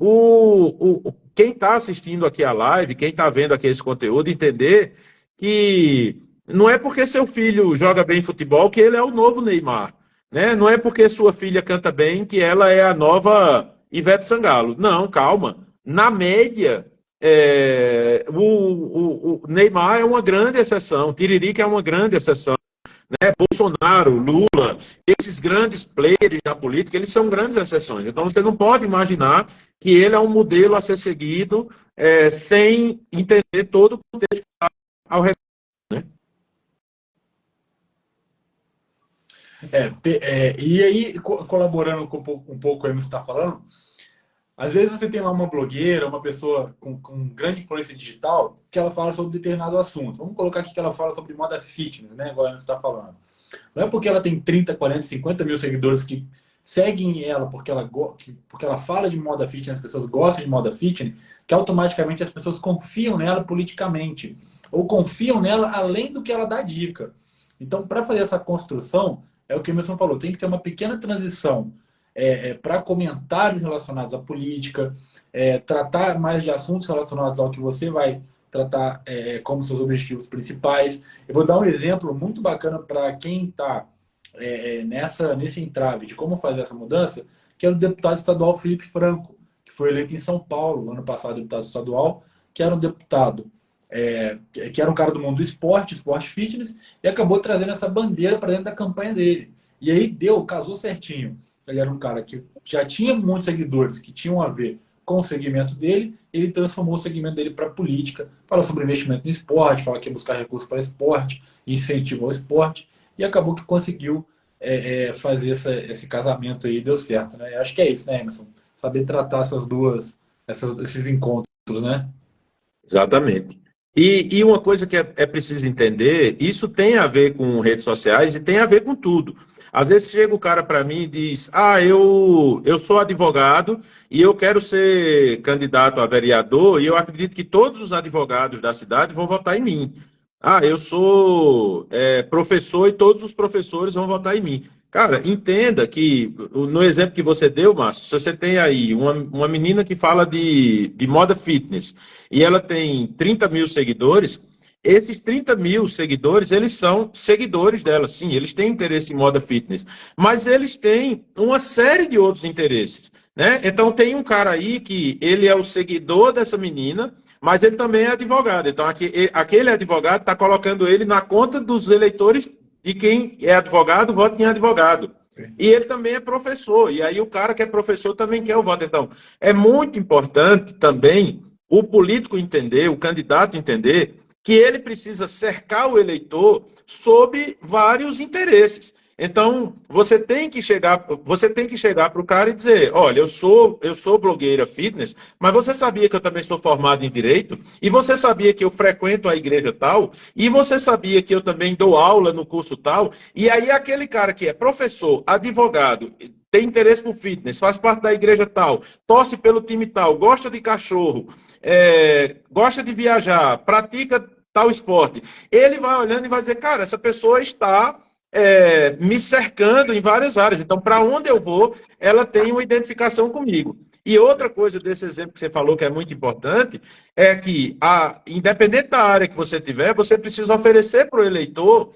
quem está assistindo aqui a live, quem está vendo aqui esse conteúdo, entender que não é porque seu filho joga bem futebol que ele é o novo Neymar. Né? Não é porque sua filha canta bem que ela é a nova Ivete Sangalo. Não, calma. Na média, o Neymar é uma grande exceção, Tiririca é uma grande exceção. Né? Bolsonaro, Lula, esses grandes players da política, eles são grandes exceções. Então você não pode imaginar que ele é um modelo a ser seguido sem entender todo o contexto ao redor. Né? E aí, colaborando com um pouco aí no que você está falando, às vezes você tem lá uma blogueira, uma pessoa com grande influência digital, que ela fala sobre determinado assunto. Vamos colocar aqui que ela fala sobre moda fitness, né? Agora você está falando. Não é porque ela tem 30, 40, 50 mil seguidores que seguem ela porque ela fala de moda fitness, as pessoas gostam de moda fitness, que automaticamente as pessoas confiam nela politicamente. Ou confiam nela além do que ela dá dica. Então, para fazer essa construção, é o que o Emerson falou, tem que ter uma pequena transição para comentários relacionados à política, tratar mais de assuntos relacionados ao que você vai tratar como seus objetivos principais. Eu vou dar um exemplo muito bacana para quem está nesse entrave de como fazer essa mudança, que é o deputado estadual Felipe Franco, que foi eleito em São Paulo, ano passado, deputado estadual, que era um deputado, que era um cara do mundo do esporte fitness, e acabou trazendo essa bandeira para dentro da campanha dele. E aí casou certinho. Ele era um cara que já tinha muitos seguidores que tinham a ver com o segmento dele, ele transformou o segmento dele para política, fala sobre investimento no esporte, fala que ia buscar recursos para esporte, incentivou o esporte, e acabou que conseguiu fazer esse casamento aí deu certo, né? Eu acho que é isso, né, Emerson? Saber tratar esses encontros, né? Exatamente. E uma coisa que é preciso entender, isso tem a ver com redes sociais e tem a ver com tudo. Às vezes chega o cara para mim e diz: Ah, eu sou advogado e eu quero ser candidato a vereador e eu acredito que todos os advogados da cidade vão votar em mim. Ah, eu sou professor e todos os professores vão votar em mim. Cara, entenda que, no exemplo que você deu, Márcio, se você tem aí uma menina que fala de moda fitness e ela tem 30 mil seguidores, esses 30 mil seguidores, eles são seguidores dela, sim, eles têm interesse em moda fitness, mas eles têm uma série de outros interesses, né? Então tem um cara aí que ele é o seguidor dessa menina, mas ele também é advogado. Então aquele advogado está colocando ele na conta dos eleitores de quem é advogado, vota em advogado. E ele também é professor, e aí o cara que é professor também quer o voto. Então, é muito importante também o político entender, o candidato entender, que ele precisa cercar o eleitor sob vários interesses. Então, você tem que chegar para o cara e dizer, olha, eu sou blogueira fitness, mas você sabia que eu também sou formado em direito? E você sabia que eu frequento a igreja tal? E você sabia que eu também dou aula no curso tal? E aí aquele cara que é professor, advogado, tem interesse por fitness, faz parte da igreja tal, torce pelo time tal, gosta de cachorro, gosta de viajar, pratica tal esporte. Ele vai olhando e vai dizer, cara, essa pessoa está me cercando em várias áreas. Então, para onde eu vou, ela tem uma identificação comigo. E outra coisa desse exemplo que você falou que é muito importante é que, independente da área que você tiver, você precisa oferecer para o eleitor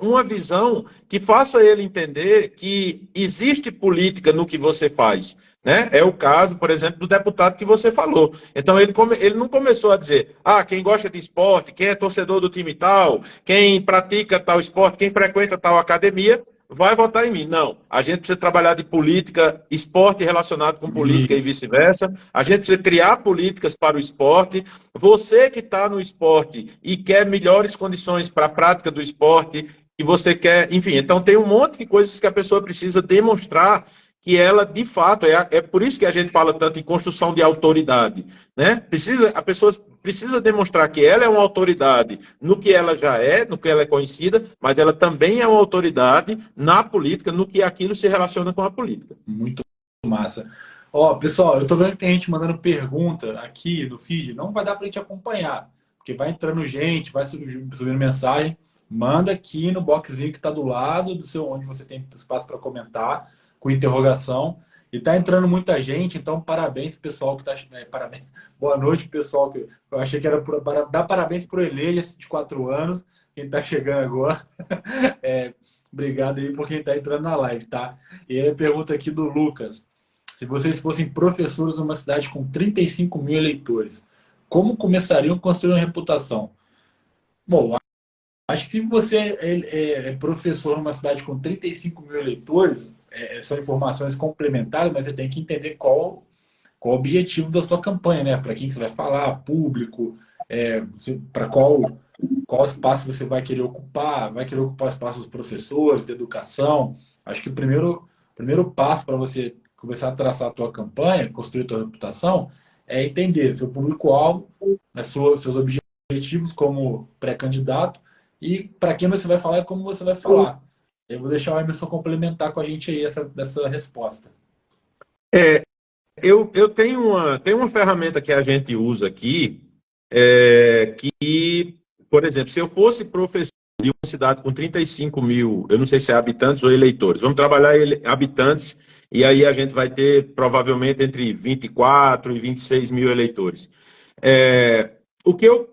uma visão que faça ele entender que existe política no que você faz. Né? É o caso, por exemplo, do deputado que você falou. Então, ele não começou a dizer, quem gosta de esporte, quem é torcedor do time tal, quem pratica tal esporte, quem frequenta tal academia, vai votar em mim. Não. A gente precisa trabalhar de política, esporte relacionado com política e vice-versa. A gente precisa criar políticas para o esporte. Você que está no esporte e quer melhores condições para a prática do esporte, que você quer, enfim, então tem um monte de coisas que a pessoa precisa demonstrar que ela, de fato, é por isso que a gente fala tanto em construção de autoridade, né? A pessoa precisa demonstrar que ela é uma autoridade no que ela já é, no que ela é conhecida, mas ela também é uma autoridade na política, no que aquilo se relaciona com a política. Muito massa. Ó, pessoal, eu tô vendo que tem gente mandando pergunta aqui no feed, não vai dar pra gente acompanhar, porque vai entrando gente, vai subindo mensagem, manda aqui no boxzinho que tá do lado do seu, onde você tem espaço para comentar, com interrogação. E tá entrando muita gente, então parabéns pessoal que tá. Parabéns. Boa noite, pessoal. Que eu achei que era para dar parabéns pro Eleja de 4 anos, quem tá chegando agora. Obrigado aí por quem tá entrando na live, tá? E aí a pergunta aqui do Lucas. Se vocês fossem professores numa cidade com 35 mil eleitores, como começariam a construir uma reputação? Bom, acho que se você é professor numa cidade com 35 mil eleitores, são informações complementares, mas você tem que entender qual o objetivo da sua campanha, né? Para quem você vai falar, público, para qual espaço você vai querer ocupar o espaço dos professores, da educação. Acho que o primeiro passo para você começar a traçar a tua campanha, construir a tua reputação, é entender seu público-alvo, seus objetivos como pré-candidato e para quem você vai falar e como você vai falar. Eu vou deixar o Emerson complementar com a gente aí essa resposta. Eu tenho uma ferramenta que a gente usa aqui, que, por exemplo, se eu fosse professor de uma cidade com 35 mil, eu não sei se é habitantes ou eleitores, vamos trabalhar habitantes, e aí a gente vai ter provavelmente entre 24 e 26 mil eleitores. O que eu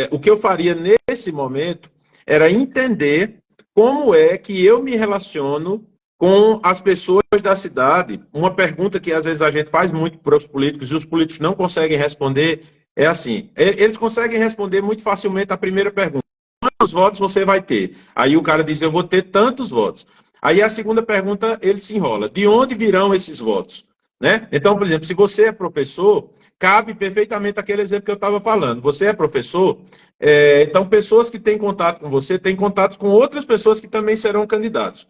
o que eu faria nesse momento era entender como é que eu me relaciono com as pessoas da cidade. Uma pergunta que às vezes a gente faz muito para os políticos e os políticos não conseguem responder é assim: eles conseguem responder muito facilmente a primeira pergunta: quantos votos você vai ter? Aí o cara diz: eu vou ter tantos votos. Aí a segunda pergunta ele se enrola: de onde virão esses votos? Né? Então, por exemplo, se você é professor, cabe perfeitamente aquele exemplo que eu estava falando. Você é professor, então pessoas que têm contato com você têm contato com outras pessoas que também serão candidatos.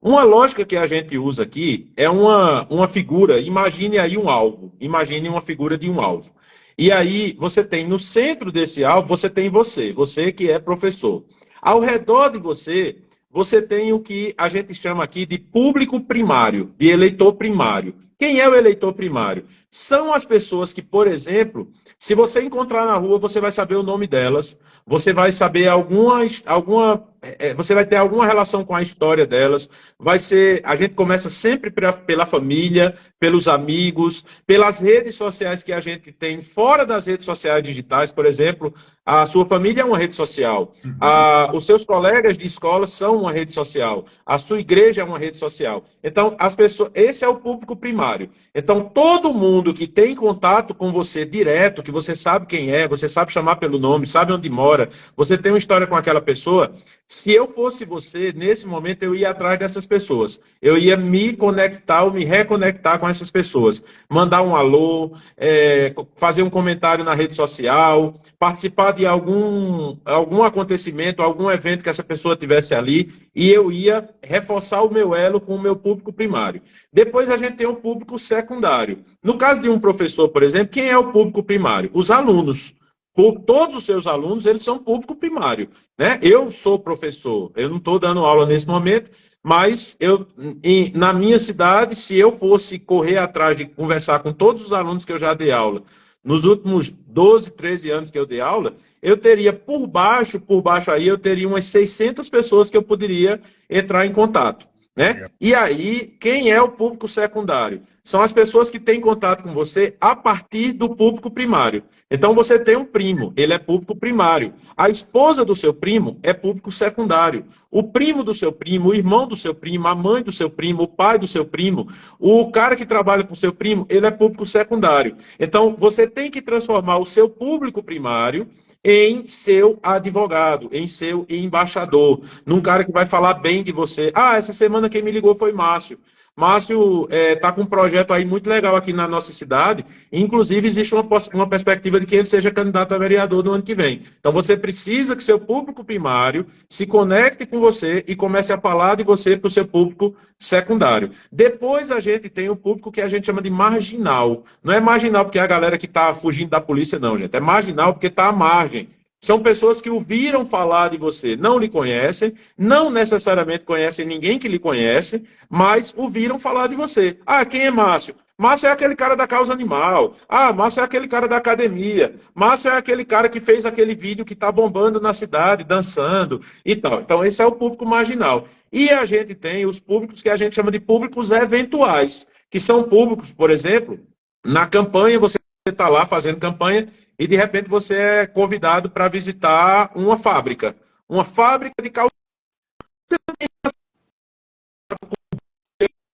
Uma lógica que a gente usa aqui é uma figura, imagine aí um alvo, imagine uma figura de um alvo. E aí você tem no centro desse alvo, você tem você que é professor. Ao redor de você, você tem o que a gente chama aqui de público primário, de eleitor primário. Quem é o eleitor primário? São as pessoas que, por exemplo, se você encontrar na rua, você vai saber o nome delas, você vai saber você vai ter alguma relação com a história delas, a gente começa sempre pela família, pelos amigos, pelas redes sociais que a gente tem, fora das redes sociais digitais, por exemplo, a sua família é uma rede social, os seus colegas de escola são uma rede social, a sua igreja é uma rede social. Então, esse é o público primário. Então, todo mundo que tem contato com você direto, que você sabe quem é, você sabe chamar pelo nome, sabe onde mora, você tem uma história com aquela pessoa, se eu fosse você, nesse momento, eu ia atrás dessas pessoas. Eu ia me conectar ou me reconectar com essas pessoas. Mandar um alô, fazer um comentário na rede social, participar de algum acontecimento, algum evento que essa pessoa tivesse ali, e eu ia reforçar o meu elo com o meu público primário. Depois a gente tem um público secundário. No caso de um professor, por exemplo, quem é o público primário? Os alunos. Todos os seus alunos, eles são público primário, né? Eu sou professor, eu não estou dando aula nesse momento, mas na minha cidade, se eu fosse correr atrás de conversar com todos os alunos que eu já dei aula, nos últimos 12, 13 anos que eu dei aula, eu teria por baixo aí, eu teria umas 600 pessoas que eu poderia entrar em contato. Né? E aí, quem é o público secundário? São as pessoas que têm contato com você a partir do público primário. Então, você tem um primo, ele é público primário. A esposa do seu primo é público secundário. O primo do seu primo, o irmão do seu primo, a mãe do seu primo, o pai do seu primo, o cara que trabalha com o seu primo, ele é público secundário. Então, você tem que transformar o seu público primário em seu advogado, em seu embaixador, num cara que vai falar bem de você. Ah, essa semana quem me ligou foi Márcio. Márcio está com um projeto aí muito legal aqui na nossa cidade, inclusive existe uma perspectiva de que ele seja candidato a vereador no ano que vem. Então você precisa que seu público primário se conecte com você e comece a falar de você para o seu público secundário. Depois a gente tem o público que a gente chama de marginal. Não é marginal porque é a galera que está fugindo da polícia, não, gente. É marginal porque está à margem. São pessoas que ouviram falar de você, não lhe conhecem, não necessariamente conhecem ninguém que lhe conhece, mas ouviram falar de você. Ah, quem é Márcio? Márcio é aquele cara da causa animal. Ah, Márcio é aquele cara da academia. Márcio é aquele cara que fez aquele vídeo que está bombando na cidade, dançando e tal. Então, esse é o público marginal. E a gente tem os públicos que a gente chama de públicos eventuais, que são públicos, por exemplo, na campanha você está lá fazendo campanha e de repente você é convidado para visitar uma fábrica de calçados.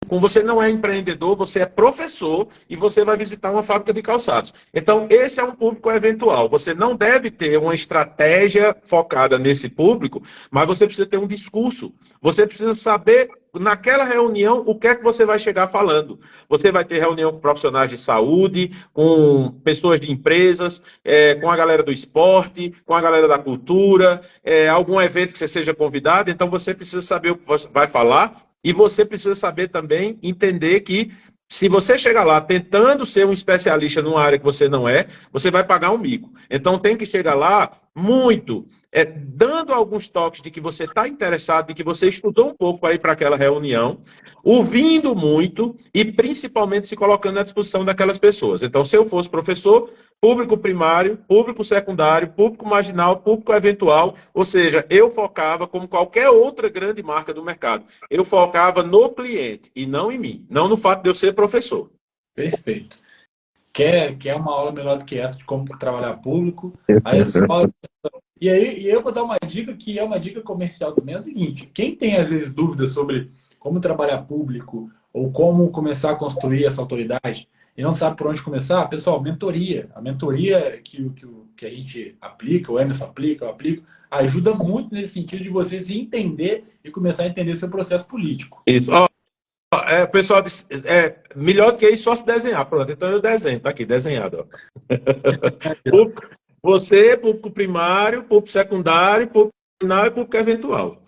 Como você não é empreendedor, você é professor e você vai visitar uma fábrica de calçados. Então, esse é um público eventual. Você não deve ter uma estratégia focada nesse público, mas você precisa ter um discurso. Você precisa saber, naquela reunião, o que é que você vai chegar falando. Você vai ter reunião com profissionais de saúde, com pessoas de empresas, com a galera do esporte, com a galera da cultura, algum evento que você seja convidado. Então, você precisa saber o que você vai falar. E você precisa saber também, entender que se você chegar lá tentando ser um especialista numa área que você não é, você vai pagar um mico. Então tem que chegar lá muito, dando alguns toques de que você está interessado, de que você estudou um pouco para ir para aquela reunião, ouvindo muito e principalmente se colocando à disposição daquelas pessoas. Então, se eu fosse professor, público primário, público secundário, público marginal, público eventual, ou seja, eu focava, como qualquer outra grande marca do mercado, eu focava no cliente e não em mim, não no fato de eu ser professor. Perfeito. Quer uma aula melhor do que essa de como trabalhar público? Aí e eu vou dar uma dica que é uma dica comercial também, é o seguinte: quem tem às vezes dúvidas sobre como trabalhar público ou como começar a construir essa autoridade e não sabe por onde começar, pessoal, mentoria. A mentoria que a gente aplica, o Emerson aplica, eu aplico, ajuda muito nesse sentido de você se entender e começar a entender seu processo político. Isso. Pessoal, melhor do que isso, só se desenhar. Pronto, então eu desenho. Tá aqui, desenhado. Ó. Público, você, público primário, público secundário, público final e público eventual.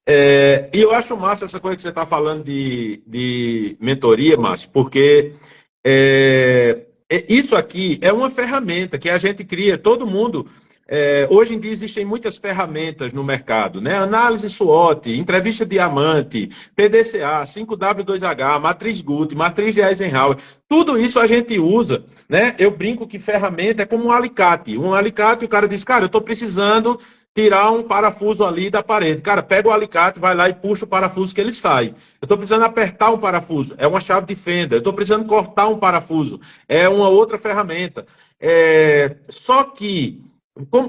E eu acho massa essa coisa que você está falando de mentoria, Márcio, porque isso aqui é uma ferramenta que a gente cria, todo mundo. Hoje em dia existem muitas ferramentas no mercado, né? Análise SWOT, entrevista diamante, PDCA, 5W2H, matriz Guth, matriz de Eisenhower, tudo isso a gente usa, né? Eu brinco que ferramenta é como um alicate. Um alicate, o cara diz, cara, eu estou precisando tirar um parafuso ali da parede. Cara, pega o alicate, vai lá e puxa o parafuso que ele sai. Eu estou precisando apertar um parafuso, é uma chave de fenda. Eu estou precisando cortar um parafuso, é uma outra ferramenta. Só que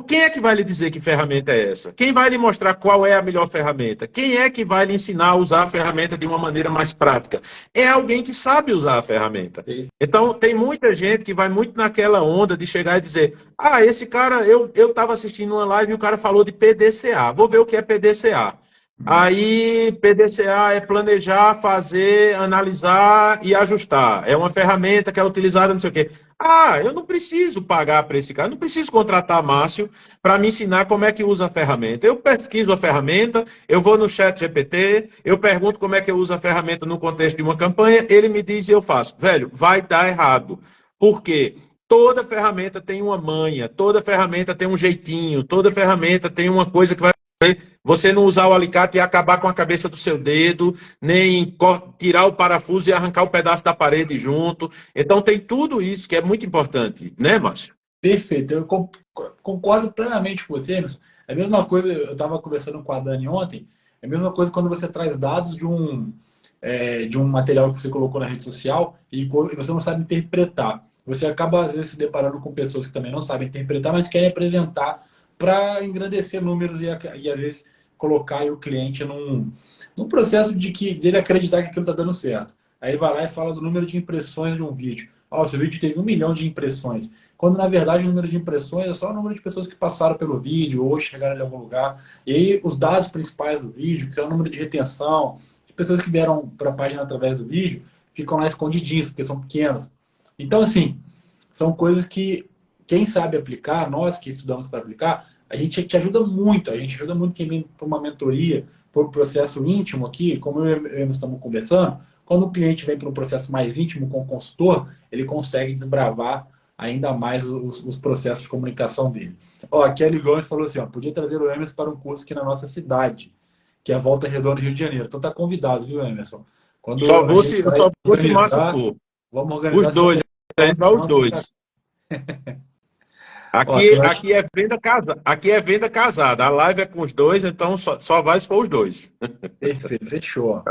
quem é que vai lhe dizer que ferramenta é essa? Quem vai lhe mostrar qual é a melhor ferramenta? Quem é que vai lhe ensinar a usar a ferramenta de uma maneira mais prática? É alguém que sabe usar a ferramenta. Então, tem muita gente que vai muito naquela onda de chegar e dizer: ah, esse cara, eu estava assistindo uma live e o cara falou de PDCA. Vou ver o que é PDCA. Aí, PDCA é planejar, fazer, analisar e ajustar. É uma ferramenta que é utilizada, não sei o quê. Ah, eu não preciso pagar para esse cara, não preciso contratar Márcio para me ensinar como é que usa a ferramenta. Eu pesquiso a ferramenta, eu vou no chat GPT, eu pergunto como é que eu uso a ferramenta no contexto de uma campanha, ele me diz e eu faço. Velho, vai dar errado. Por quê? Toda ferramenta tem uma manha, toda ferramenta tem um jeitinho, toda ferramenta tem uma coisa que vai você não usar o alicate e acabar com a cabeça do seu dedo, nem tirar o parafuso e arrancar o pedaço da parede junto. Então tem tudo isso que é muito importante, né, Márcio? Perfeito, eu concordo plenamente com você, Emerson. É a mesma coisa, eu estava conversando com a Dani ontem, é a mesma coisa quando você traz dados de um material que você colocou na rede social e você não sabe interpretar. Você acaba, às vezes, se deparando com pessoas que também não sabem interpretar, mas querem apresentar para engrandecer números e, às vezes, colocar aí o cliente num processo de ele acreditar que aquilo está dando certo. Aí ele vai lá e fala do número de impressões de um vídeo. Ó, o seu vídeo teve 1 milhão de impressões. Quando, na verdade, o número de impressões é só o número de pessoas que passaram pelo vídeo ou chegaram em algum lugar. E aí, os dados principais do vídeo, que é o número de retenção, de pessoas que vieram para a página através do vídeo, ficam lá escondidinhos, porque são pequenos. Então, assim, são coisas que quem sabe aplicar, nós que estudamos para aplicar, a gente te ajuda muito. A gente ajuda muito quem vem para uma mentoria, por um processo íntimo aqui, como eu e eu estamos conversando. Quando o cliente vem para um processo mais íntimo com o consultor, ele consegue desbravar ainda mais os processos de comunicação dele. Ó, a Kelly Gomes falou assim, ó, podia trazer o Emerson para um curso aqui na nossa cidade, que é a Volta Redonda, Rio de Janeiro. Então tá convidado, viu, Emerson? Quando a gente vai Só vou se Márcio organizar, for. vamos Os organizar. dois, a gente vai os Vamos. dois. Ó, Aqui é venda casa, aqui é venda casada. A live é com os dois, então só vai se for os dois. perfeito, fechou. Ó.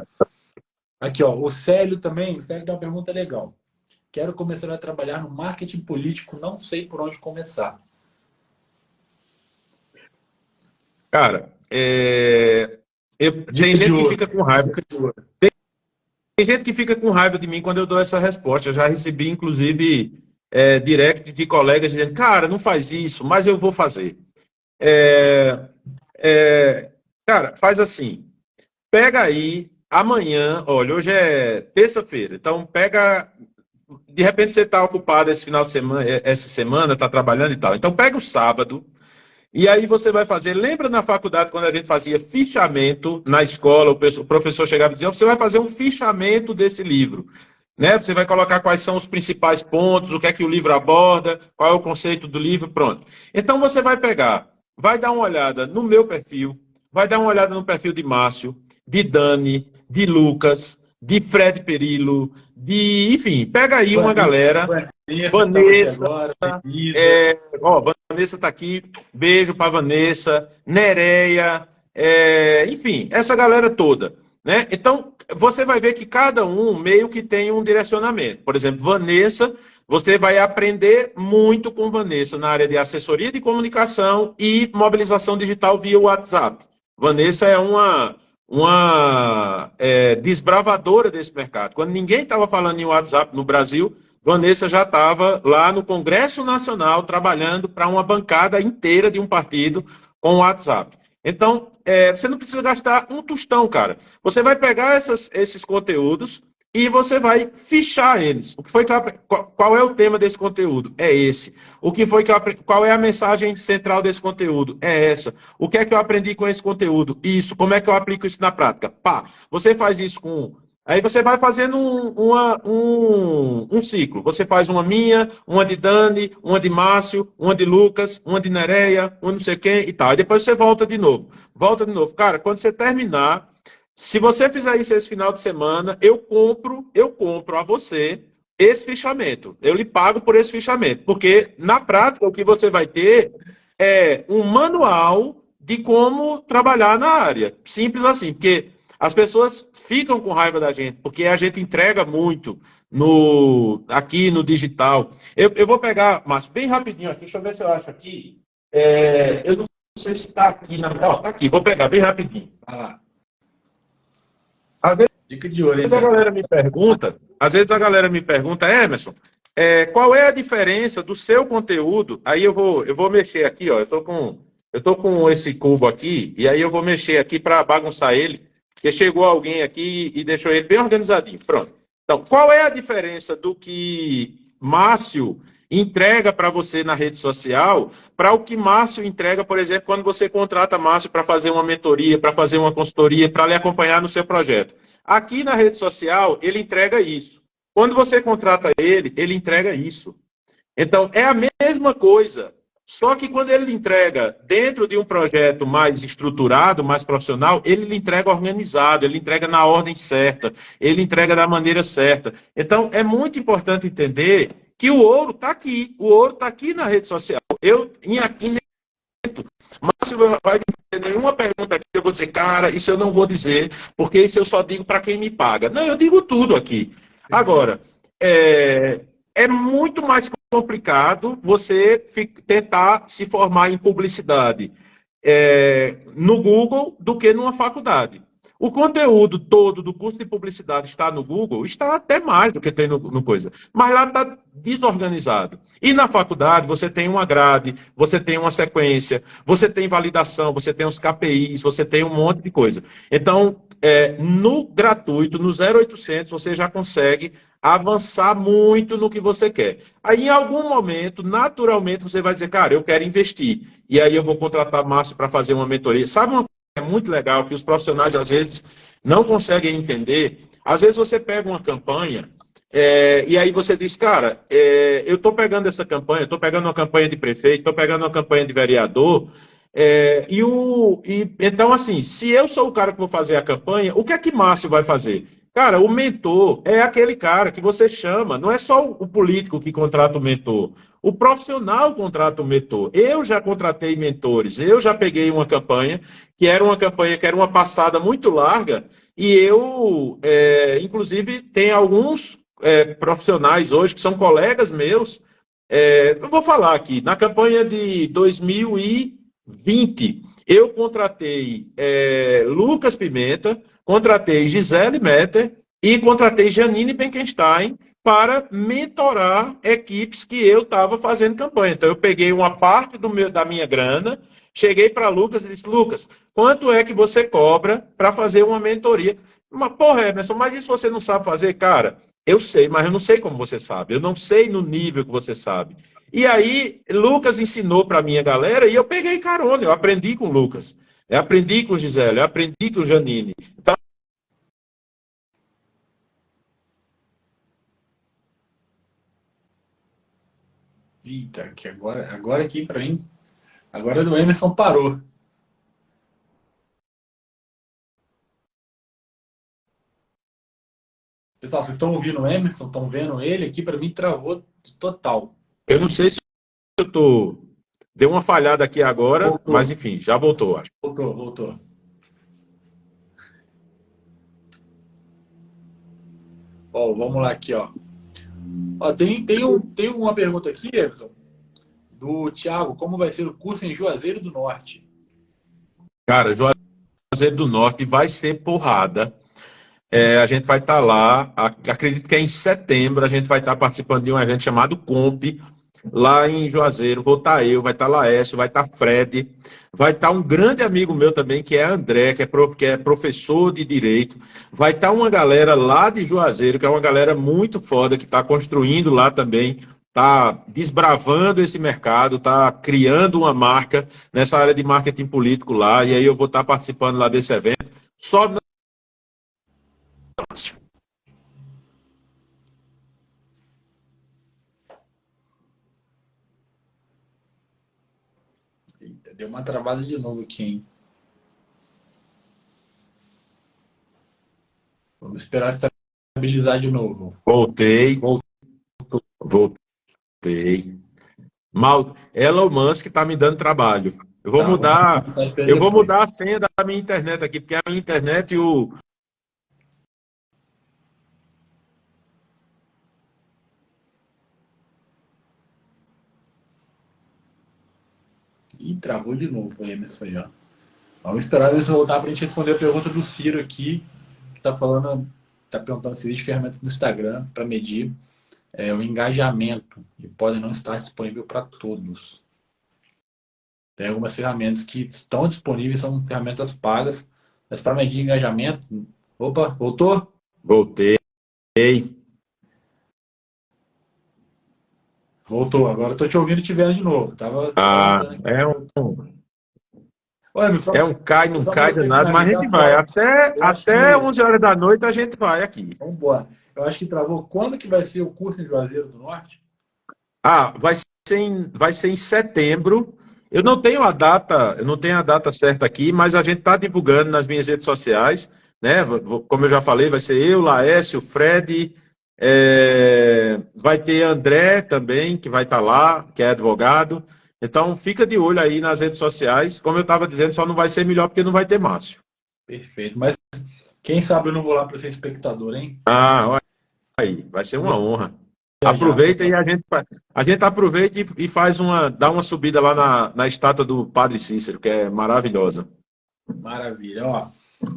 Aqui, ó, o Célio também, o Célio dá uma pergunta legal. Quero começar a trabalhar no marketing político, não sei por onde começar. Cara, tem gente que fica com raiva. Tem gente que fica com raiva de mim quando eu dou essa resposta. Eu já recebi, inclusive, direct de colegas dizendo, cara, não faz isso, mas eu vou fazer. Cara, faz assim. Pega aí, amanhã, olha, hoje é terça-feira, então pega. De repente você está ocupado esse final de semana, essa semana, está trabalhando e tal. Então pega o sábado. E aí você vai fazer, lembra na faculdade quando a gente fazia fichamento na escola, o professor chegava e dizia, você vai fazer um fichamento desse livro, né? Você vai colocar quais são os principais pontos, o que é que o livro aborda, qual é o conceito do livro, pronto. Então você vai pegar, vai dar uma olhada no meu perfil, vai dar uma olhada no perfil de Márcio, de Dani, de Lucas, de Fred Perillo, enfim, pega aí uma galera, Vanessa, Vanessa está aqui, beijo para Vanessa, Nereia, enfim, essa galera toda, né? Então, você vai ver que cada um meio que tem um direcionamento. Por exemplo, Vanessa, você vai aprender muito com Vanessa na área de assessoria de comunicação e mobilização digital via WhatsApp. Vanessa é uma desbravadora desse mercado. Quando ninguém estava falando em WhatsApp no Brasil, Vanessa já estava lá no Congresso Nacional trabalhando para uma bancada inteira de um partido com o WhatsApp. Então, você não precisa gastar um tostão, cara. Você vai pegar esses conteúdos, e você vai fichar eles. O que foi que qual é o tema desse conteúdo? É esse. O que foi que qual é a mensagem central desse conteúdo? É essa. O que é que eu aprendi com esse conteúdo? Isso. Como é que eu aplico isso na prática? Pá, você faz isso com. Aí você vai fazendo um ciclo. Você faz uma minha, uma de Dani, uma de Márcio, uma de Lucas, uma de Nereia, uma não sei quem e tal. Aí depois você volta de novo. Volta de novo. Cara, quando você terminar, se você fizer isso esse final de semana, eu compro a você esse fichamento. Eu lhe pago por esse fichamento. Porque, na prática, o que você vai ter é um manual de como trabalhar na área. Simples assim. Porque as pessoas ficam com raiva da gente, porque a gente entrega muito aqui no digital. Eu vou pegar, mas bem rapidinho aqui, deixa eu ver se eu acho aqui. Eu não sei se está aqui. Tá aqui, vou pegar bem rapidinho. Vai lá. Às vezes Dica de ouro, hein, a Zé? galera me pergunta, Emerson, qual é a diferença do seu conteúdo? Aí eu vou mexer aqui, ó. Eu tô com esse cubo aqui, e aí eu vou mexer aqui para bagunçar ele, porque chegou alguém aqui e deixou ele bem organizadinho. Pronto. Então, qual é a diferença do que Márcio entrega para você na rede social para o que Márcio entrega, por exemplo, quando você contrata Márcio para fazer uma mentoria, para fazer uma consultoria, para lhe acompanhar no seu projeto? Aqui na rede social, ele entrega isso. Quando você contrata ele, ele entrega isso. Então, é a mesma coisa. Só que quando ele lhe entrega dentro de um projeto mais estruturado, mais profissional, ele lhe entrega organizado, ele entrega na ordem certa, ele entrega da maneira certa. Então, é muito importante entender que o ouro está aqui. O ouro está aqui na rede social. Aqui Márcio vai fazer nenhuma pergunta aqui, eu vou dizer, cara, isso eu não vou dizer, porque isso eu só digo para quem me paga. Não, eu digo tudo aqui. Agora, é muito mais complicado você tentar se formar em publicidade no Google do que numa faculdade. O conteúdo todo do curso de publicidade está no Google, está até mais do que tem no coisa. Mas lá está desorganizado. E na faculdade você tem uma grade, você tem uma sequência, você tem validação, você tem os KPIs, você tem um monte de coisa. Então, no gratuito, no 0800, você já consegue avançar muito no que você quer. Aí, em algum momento, naturalmente, você vai dizer, cara, eu quero investir. E aí eu vou contratar Márcio para fazer uma mentoria. Sabe uma é muito legal que os profissionais, às vezes, não conseguem entender. Às vezes você pega uma campanha e aí você diz, cara, eu estou pegando essa campanha, estou pegando uma campanha de prefeito, estou pegando uma campanha de vereador, então, assim, se eu sou o cara que vou fazer a campanha, o que é que Márcio vai fazer? Cara, o mentor é aquele cara que você chama, não é só o político que contrata o mentor. O profissional contrata o mentor. Eu já contratei mentores, eu já peguei uma campanha que era uma passada muito larga, e inclusive, tem alguns profissionais hoje que são colegas meus. Eu vou falar aqui, na campanha de 2020, eu contratei Lucas Pimenta, contratei Gisele Metter e contratei Janine Benkenstein para mentorar equipes que eu estava fazendo campanha. Então, eu peguei uma parte da minha grana, cheguei para Lucas e disse, Lucas, quanto é que você cobra para fazer uma mentoria? Porra, Emerson, mas isso você não sabe fazer? Cara, eu sei, mas eu não sei como você sabe. Eu não sei no nível que você sabe. E aí, Lucas ensinou para a minha galera e eu peguei carona, eu aprendi com o Lucas. Eu aprendi com Gisele, eu aprendi com Janine. Então, Eita, que agora aqui para mim, agora o Emerson parou. Pessoal, vocês estão ouvindo o Emerson? Estão vendo ele? Aqui para mim travou total. eu não sei se eu tô... Deu uma falhada aqui agora, Voltou. mas enfim, já voltou, acho. Voltou. Ó, vamos lá aqui, ó. Tem uma pergunta aqui, Emerson, do Thiago. Como vai ser o curso em Juazeiro do Norte? Cara, Juazeiro do Norte vai ser porrada. A gente vai estar lá, acredito que é em setembro, a gente vai estar participando de um evento chamado Comp. lá em Juazeiro. Vou estar eu, vai estar Laércio, vai estar Fred, vai estar um grande amigo meu também, que é André, que é professor de Direito. Vai estar uma galera lá de Juazeiro, que é uma galera muito foda, que está construindo lá também, está desbravando esse mercado, está criando uma marca nessa área de marketing político lá, e aí eu vou estar participando lá desse evento. Só não. Eita, deu uma travada de novo aqui, hein? Vamos esperar estabilizar de novo. Voltei, Voltou. voltei. Mal, Elon Musk está me dando trabalho. Tá, vou mandar mensagem para ele Eu vou depois. mudar a senha da minha internet aqui, porque a minha internet e o. Ih, travou de novo o Emerson aí, ó. Vamos esperar ver se voltar para a gente responder a pergunta do Ciro aqui, que está falando, está perguntando se existe ferramenta no Instagram para medir o engajamento e podem não estar disponível para todos. Tem algumas ferramentas que estão disponíveis, são ferramentas pagas, mas para medir engajamento. Opa, voltou? Voltei. Voltou. Agora estou te ouvindo e te vendo de novo. Tava Ah, dando aqui. é Olha, um cai, não só para cai você danado, mas a finalizar, gente vai. Paulo, Até, eu acho até que 11 horas da noite a gente vai aqui. vamos embora. Eu acho que travou. Quando que vai ser o curso em Juazeiro do Norte? Ah, vai ser em setembro. Eu não tenho a data certa aqui, mas a gente está divulgando nas minhas redes sociais, né? Como eu já falei, vai ser eu, Laércio, Fred, vai ter André também, que vai estar lá, que é advogado. Então, fica de olho aí nas redes sociais. Como eu estava dizendo, só não vai ser melhor porque não vai ter Márcio. Perfeito. Mas quem sabe eu não vou lá para ser espectador, hein? Ah, olha aí, vai ser uma honra. Já. Aproveita e a gente aproveita e dá uma subida lá na estátua do Padre Cícero, que é maravilhosa. Maravilha. Ó,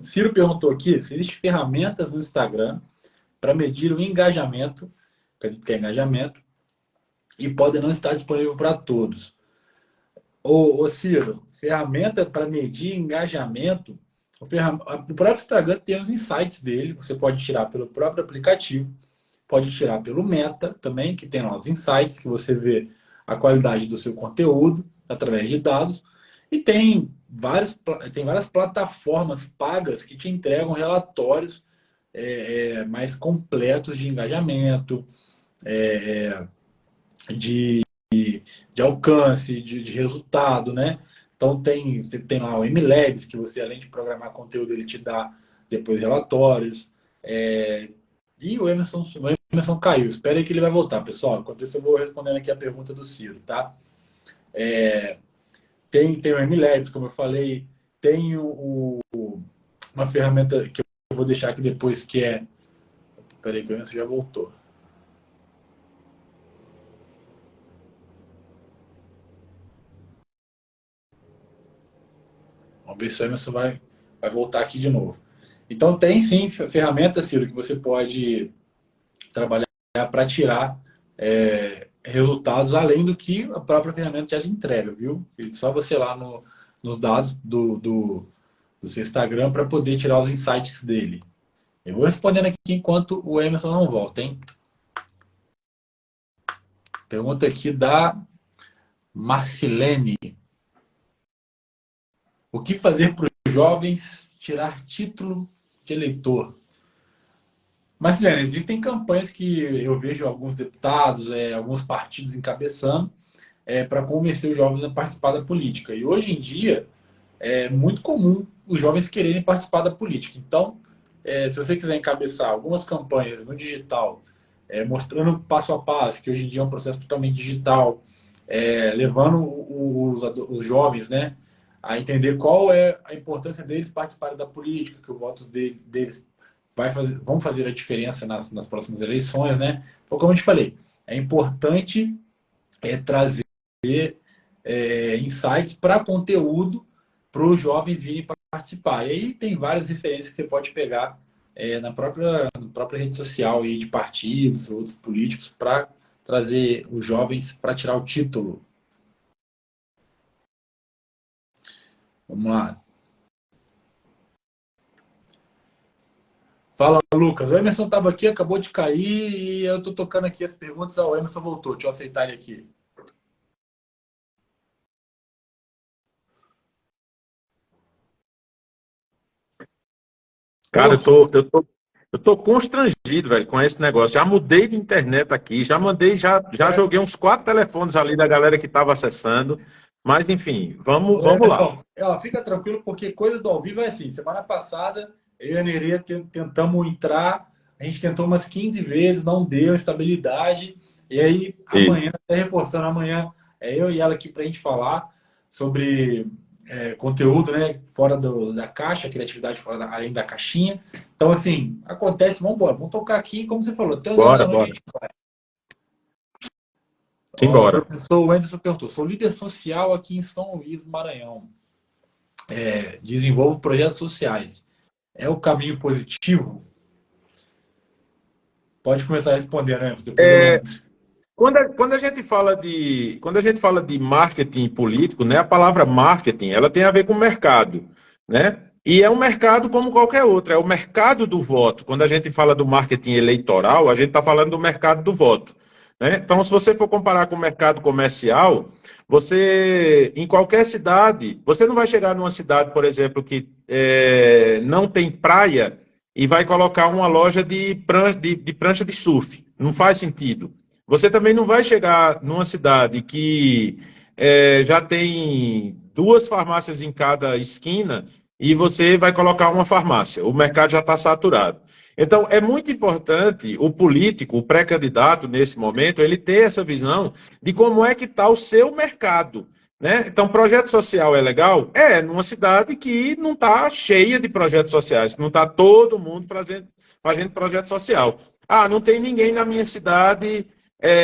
Ciro perguntou aqui se existem ferramentas no Instagram para medir o engajamento, que é engajamento, e pode não estar disponível para todos. Ô Ciro, ferramenta para medir engajamento, o próprio Instagram tem os insights dele, você pode tirar pelo próprio aplicativo, pode tirar pelo Meta também, que tem lá os insights, que você vê a qualidade do seu conteúdo através de dados, e tem várias plataformas pagas que te entregam relatórios mais completos de engajamento, de, de alcance, de resultado, né? Então você tem lá o MLabs, que você, além de programar conteúdo, ele te dá depois relatórios. E o Emerson caiu. Espera aí que ele vai voltar, pessoal. Enquanto isso, eu vou respondendo aqui a pergunta do Ciro, tá? Tem o MLabs, como eu falei. Tem uma ferramenta que eu vou deixar aqui depois, que é... Espera aí que o Emerson já voltou. Vamos ver se o Emerson vai voltar aqui de novo. Então, tem sim ferramentas, Ciro, que você pode trabalhar para tirar resultados além do que a própria ferramenta já te entrega, viu? E só você lá nos dados do seu Instagram para poder tirar os insights dele. Eu vou respondendo aqui enquanto o Emerson não volta, hein? Pergunta aqui da Marcilene. O que fazer para os jovens tirar título de eleitor? Mas, Guilherme, existem campanhas que eu vejo alguns deputados, alguns partidos encabeçando para convencer os jovens a participar da política. E hoje em dia é muito comum os jovens quererem participar da política. Então, se você quiser encabeçar algumas campanhas no digital, mostrando passo a passo, que hoje em dia é um processo totalmente digital, levando os jovens, né, a entender qual é a importância deles participarem da política, que o voto deles vão fazer a diferença nas próximas eleições, né? Então, como eu te falei, é importante trazer insights para conteúdo para os jovens virem participar. E aí tem várias referências que você pode pegar na própria rede social aí de partidos, outros políticos, para trazer os jovens para tirar o título? Vamos lá. Fala, Lucas. O Emerson estava aqui, acabou de cair e eu estou tocando aqui as perguntas. O Emerson voltou. Deixa eu aceitar ele aqui. Cara, eu tô constrangido, velho, com esse negócio. Já mudei de internet aqui, já joguei uns 4 telefones ali da galera que estava acessando. Mas, enfim, vamos lá. Emerson, fica tranquilo, porque coisa do ao vivo é assim. Semana passada, eu e a Nereia tentamos entrar, a gente tentou umas 15 vezes, não deu estabilidade. E aí, E, amanhã, até reforçando, amanhã é eu e ela aqui para a gente falar sobre conteúdo, né, fora da caixa, criatividade além da caixinha. Então, assim, acontece, vamos embora. Vamos tocar aqui, como você falou, até 11 da bora, noite a bora. gente vai. Ó, o Simbora. professor Wenderson perguntou: sou líder social aqui em São Luís, Maranhão. Desenvolvo projetos sociais. É o caminho positivo? Pode começar a responder, né? Depois eu É, entro. quando a gente fala de marketing político, né, a palavra marketing, ela tem a ver com mercado, né? E é um mercado como qualquer outro, é o mercado do voto. Quando a gente fala do marketing eleitoral, a gente está falando do mercado do voto, né? Então, se você for comparar com o mercado comercial, você, em qualquer cidade, você não vai chegar numa cidade, por exemplo, que não tem praia e vai colocar uma loja de prancha de surf. Não faz sentido. Você também não vai chegar numa cidade que já tem 2 farmácias em cada esquina e você vai colocar uma farmácia. O mercado já está saturado. Então, é muito importante o político, o pré-candidato, nesse momento, ele ter essa visão de como é que está o seu mercado. Né? Então, projeto social é legal? É, numa cidade que não está cheia de projetos sociais, que não está todo mundo fazendo projeto social. Ah, não tem ninguém na minha cidade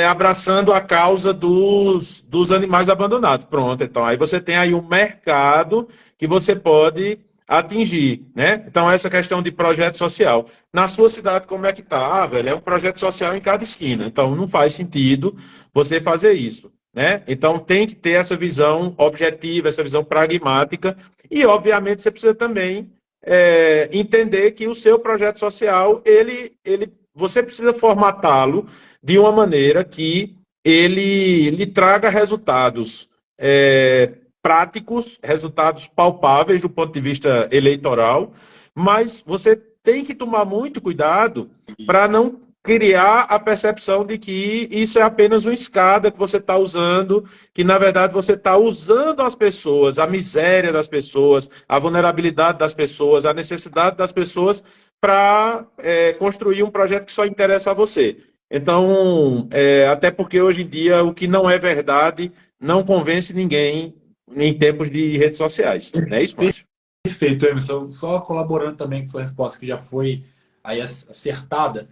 abraçando a causa dos animais abandonados. Pronto, então aí você tem aí um mercado que você pode atingir, né? Então essa questão de projeto social. Na sua cidade, como é que tá? Ah, velho, é um projeto social em cada esquina. Então não faz sentido você fazer isso, né? Então tem que ter essa visão objetiva, essa visão pragmática e, obviamente, você precisa também entender que o seu projeto social, você precisa formatá-lo de uma maneira que ele lhe traga resultados práticos, resultados palpáveis do ponto de vista eleitoral, mas você tem que tomar muito cuidado para não criar a percepção de que isso é apenas uma escada que você está usando, que na verdade você está usando as pessoas, a miséria das pessoas, a vulnerabilidade das pessoas, a necessidade das pessoas para construir um projeto que só interessa a você. Então, até porque hoje em dia o que não é verdade não convence ninguém em tempos de redes sociais. Não é isso, Márcio? Perfeito, Emerson. Só colaborando também com sua resposta, que já foi aí acertada.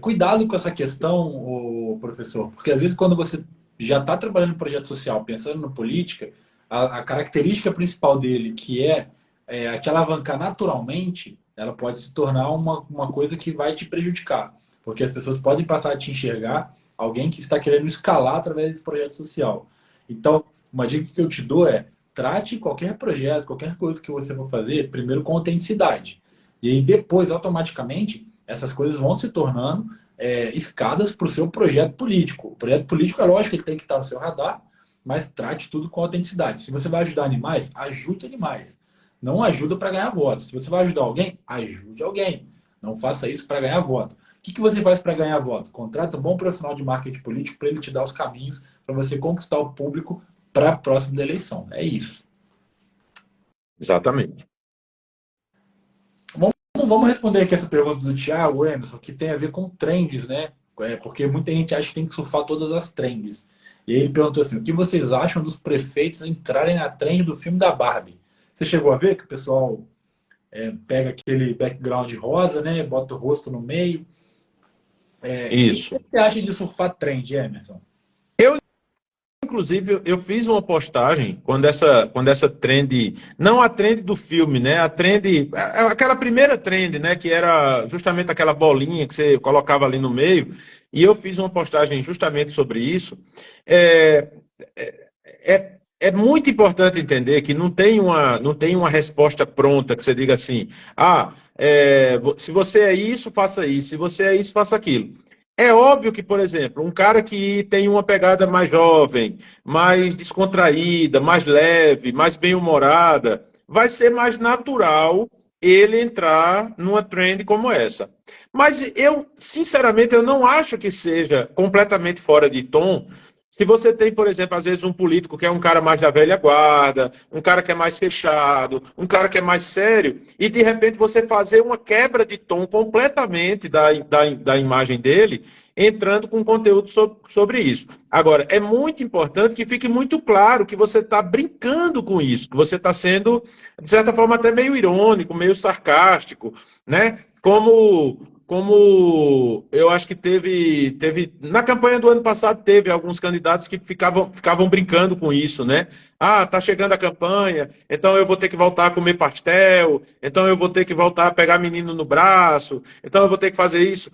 Cuidado com essa questão, professor, porque às vezes quando você já está trabalhando em projeto social, pensando na política, a característica principal dele, que é te alavancar naturalmente, ela pode se tornar uma coisa que vai te prejudicar, porque as pessoas podem passar a te enxergar alguém que está querendo escalar através desse projeto social. Então, uma dica que eu te dou é: trate qualquer projeto, qualquer coisa que você for fazer, primeiro com autenticidade. E aí depois, automaticamente, essas coisas vão se tornando escadas para o seu projeto político. O projeto político, é lógico que ele tem que estar no seu radar, mas trate tudo com autenticidade. Se você vai ajudar animais, ajude animais. Não ajuda para ganhar voto. Se você vai ajudar alguém, ajude alguém. Não faça isso para ganhar voto. O que você faz para ganhar voto? Contrata um bom profissional de marketing político para ele te dar os caminhos para você conquistar o público para a próxima eleição. É isso. Exatamente. Vamos responder aqui essa pergunta do Thiago Emerson, que tem a ver com trends, né? Porque muita gente acha que tem que surfar todas as trends. E aí ele perguntou assim: o que vocês acham dos prefeitos entrarem na trend do filme da Barbie? Você chegou a ver que o pessoal pega aquele background rosa, né? Bota o rosto no meio. O que Isso. você acha de surfar trend, Emerson? inclusive, eu fiz uma postagem quando essa trend, não a trend do filme, né? A trend, aquela primeira trend, né? Que era justamente aquela bolinha que você colocava ali no meio, e eu fiz uma postagem justamente sobre isso. É, é muito importante entender que não tem uma resposta pronta que você diga assim, se você é isso, faça isso, se você é isso, faça aquilo. É óbvio que, por exemplo, um cara que tem uma pegada mais jovem, mais descontraída, mais leve, mais bem-humorada, vai ser mais natural ele entrar numa trend como essa. Mas eu, sinceramente, eu não acho que seja completamente fora de tom se você tem, por exemplo, às vezes um político que é um cara mais da velha guarda, um cara que é mais fechado, um cara que é mais sério, e de repente você fazer uma quebra de tom completamente da imagem dele, entrando com conteúdo sobre isso. Agora, é muito importante que fique muito claro que você está brincando com isso, que você está sendo, de certa forma, até meio irônico, meio sarcástico, né? Como eu acho que teve na campanha do ano passado teve alguns candidatos que ficavam brincando com isso, né? Ah, tá chegando a campanha, então eu vou ter que voltar a comer pastel, então eu vou ter que voltar a pegar menino no braço, então eu vou ter que fazer isso.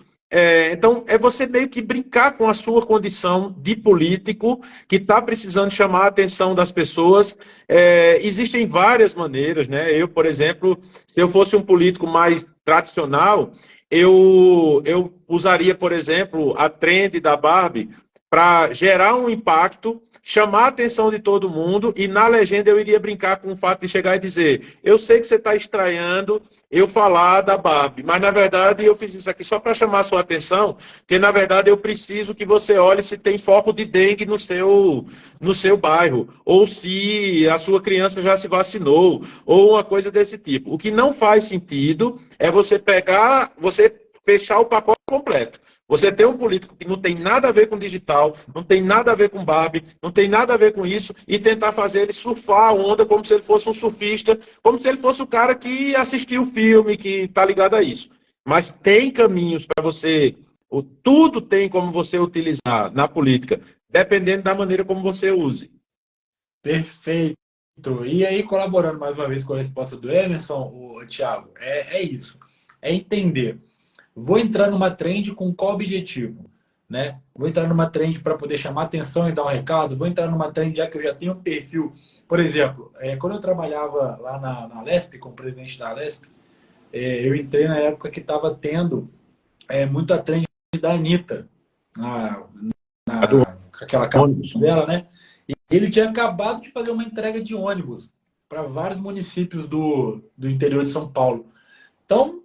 Então, é você meio que brincar com a sua condição de político que está precisando chamar a atenção das pessoas. Existem várias maneiras, né? Eu, por exemplo, se eu fosse um político mais tradicional, eu usaria, por exemplo, a trend da Barbie para gerar um impacto, chamar a atenção de todo mundo e na legenda eu iria brincar com o fato de chegar e dizer: eu sei que você está estranhando eu falar da Barbie, mas na verdade eu fiz isso aqui só para chamar a sua atenção, porque na verdade eu preciso que você olhe se tem foco de dengue no seu bairro, ou se a sua criança já se vacinou, ou uma coisa desse tipo. O que não faz sentido é você fechar o pacote completo. Você tem um político que não tem nada a ver com digital, não tem nada a ver com Barbie, não tem nada a ver com isso, e tentar fazer ele surfar a onda como se ele fosse um surfista, como se ele fosse o cara que assistiu o filme, que está ligado a isso. Mas tem caminhos para você, tudo tem como você utilizar na política, dependendo da maneira como você use. Perfeito. E aí, colaborando mais uma vez com a resposta do Emerson, o Thiago, é isso. É entender. Vou entrar numa trend com qual objetivo? Né? Vou entrar numa trend para poder chamar atenção e dar um recado? Vou entrar numa trend já que eu já tenho um perfil. Por exemplo, quando eu trabalhava lá na Lesp, como presidente da Lesp, eu entrei na época que estava tendo muito a trend da Anitta, na, A do com aquela capa ônibus. dela, né? E ele tinha acabado de fazer uma entrega de ônibus para vários municípios do interior de São Paulo. Então,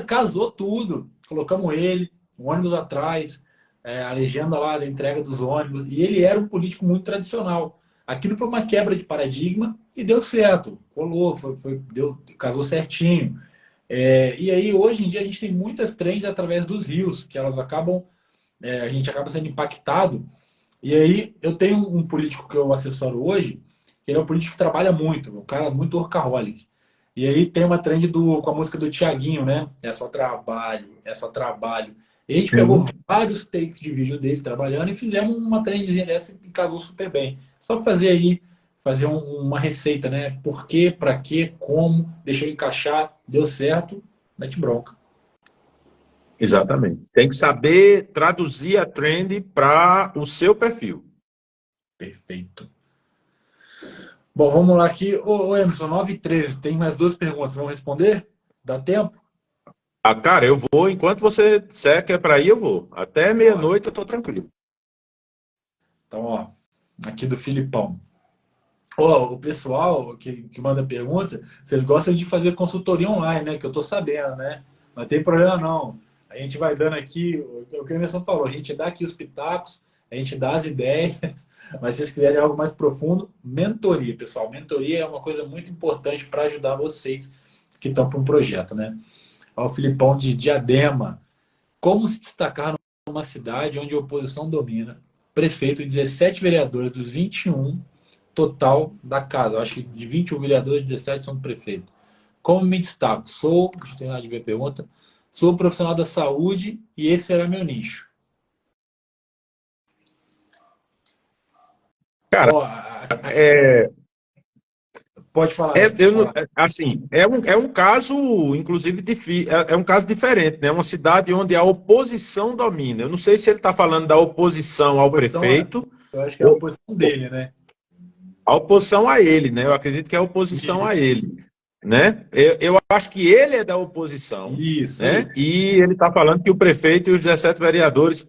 casou tudo. Colocamos ele, o ônibus atrás, a legenda lá da entrega dos ônibus. E ele era um político muito tradicional. Aquilo foi uma quebra de paradigma e deu certo. Rolou, casou certinho. E aí, hoje em dia, a gente tem muitas trends através dos rios, que elas acabam, a gente acaba sendo impactado. E aí, eu tenho um político que eu assessoro hoje, que ele é um político que trabalha muito, um cara muito workaholic. E aí tem uma trend com a música do Thiaguinho, né? É só trabalho, é só trabalho. E a gente pegou vários takes de vídeo dele trabalhando e fizemos uma trendzinha dessa e casou super bem. Só fazer aí, fazer uma receita, né? Por quê, pra quê, como, deixou encaixar, deu certo, mete bronca. Exatamente. Tem que saber traduzir a trend para o seu perfil. Perfeito. Bom, vamos lá aqui. Ô Emerson, 9h13, tem mais duas perguntas. Vamos responder? Dá tempo? Cara, eu vou, enquanto você disser que é para ir, eu vou. Até meia-noite eu tô tranquilo. Então, ó, aqui do Filipão. Ó, o pessoal que manda pergunta, vocês gostam de fazer consultoria online, né? Que eu tô sabendo, né? Não tem problema não. A gente vai dando aqui, o que o Emerson falou, a gente dá aqui os pitacos, a gente dá as ideias, mas se vocês quiserem algo mais profundo, mentoria, pessoal. Mentoria é uma coisa muito importante para ajudar vocês que estão para um projeto, né? Ó, o Filipão de Diadema. Como se destacar numa cidade onde a oposição domina? Prefeito, 17 vereadores dos 21 total da casa. Eu acho que de 21 vereadores, 17 são do prefeito. Como me destaco? Deixa eu terminar de ver a pergunta. Sou profissional da saúde e esse será meu nicho. Cara, Ó, é, pode falar, É, Emerson, fala. assim, é um caso, inclusive, é um caso diferente, né? Uma cidade onde a oposição domina. Eu não sei se ele está falando da oposição ao Posição, prefeito eu acho que é a ou posição dele, né? a oposição a ele, né? Eu acredito que é a oposição a ele, né? Eu acho que ele é da oposição, Isso aí. né? E ele está falando que o prefeito e os 17 vereadores,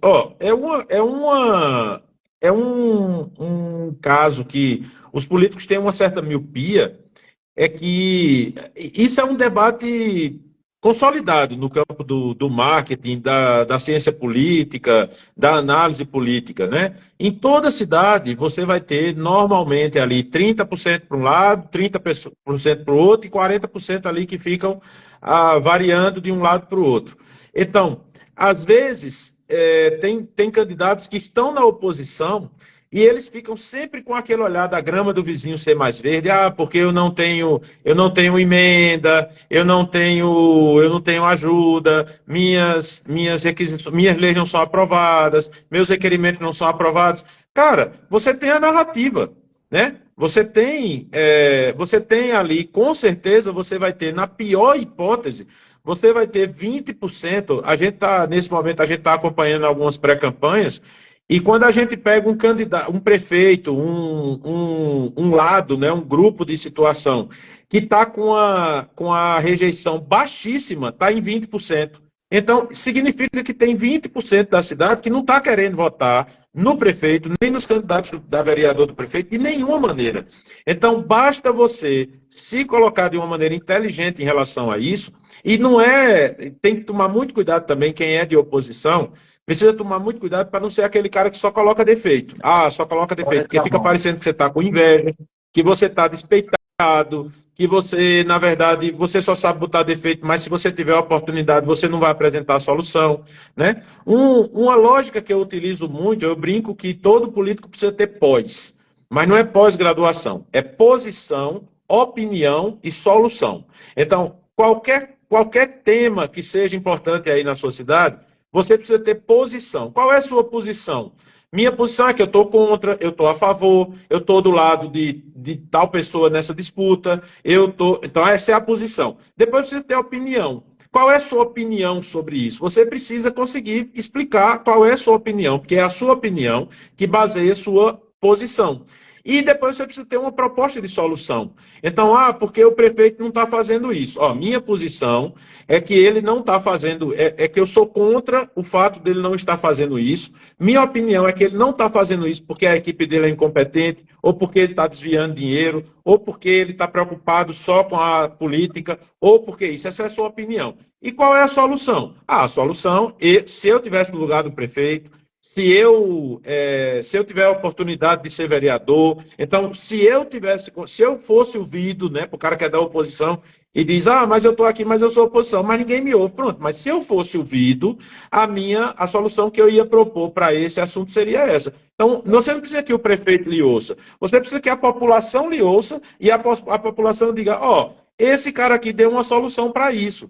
é um caso que os políticos têm uma certa miopia, é que isso é um debate consolidado no campo do marketing, da ciência política, da análise política, né? Em toda cidade, você vai ter normalmente ali 30% para um lado, 30% para o outro e 40% ali que ficam variando de um lado para o outro. Então, às vezes, tem candidatos que estão na oposição e eles ficam sempre com aquele olhar da grama do vizinho ser mais verde. Ah, porque eu não tenho emenda, eu não tenho ajuda, minhas leis não são aprovadas, meus requerimentos não são aprovados. Cara, você tem a narrativa, né? Você tem ali, com certeza, você vai ter, na pior hipótese, você vai ter 20%. Nesse momento, a gente está acompanhando algumas pré-campanhas, e quando a gente pega um candidato, um prefeito, um lado, né, um grupo de situação, que está com a rejeição baixíssima, está em 20%. Então, significa que tem 20% da cidade que não está querendo votar no prefeito, nem nos candidatos da vereador do prefeito, de nenhuma maneira. Então, basta você se colocar de uma maneira inteligente em relação a isso, e não é. Tem que tomar muito cuidado também, quem é de oposição, precisa tomar muito cuidado para não ser aquele cara que só coloca defeito. Ah, só coloca Só defeito, porque fica reclamão. parecendo que você está com inveja, que você está despeitado, que você, na verdade, você só sabe botar defeito, mas se você tiver a oportunidade, você não vai apresentar a solução, né? Uma lógica que eu utilizo muito, eu brinco que todo político precisa ter pós, mas não é pós-graduação, é posição, opinião e solução. Então, qualquer tema que seja importante aí na sua cidade, você precisa ter posição. Qual é a sua posição? Minha posição é que eu estou contra, eu estou a favor, eu estou do lado de tal pessoa nessa disputa, Então, essa é a posição. Depois você tem a opinião. Qual é a sua opinião sobre isso? Você precisa conseguir explicar qual é a sua opinião, porque é a sua opinião que baseia a sua posição. E depois você precisa ter uma proposta de solução. Então, porque o prefeito não está fazendo isso. Minha posição é que ele não está fazendo, é que eu sou contra o fato dele não estar fazendo isso. Minha opinião é que ele não está fazendo isso porque a equipe dele é incompetente, ou porque ele está desviando dinheiro, ou porque ele está preocupado só com a política, ou porque isso. Essa é a sua opinião. E qual é a solução? A solução, se eu tivesse no lugar do prefeito, se eu tiver a oportunidade de ser vereador, então, se eu fosse ouvido, né, para o cara que é da oposição e diz, mas eu estou aqui, mas eu sou oposição, mas ninguém me ouve, pronto. Mas se eu fosse ouvido, a solução que eu ia propor para esse assunto seria essa. Então, você não precisa que o prefeito lhe ouça, você precisa que a população lhe ouça e a população diga, esse cara aqui deu uma solução para isso.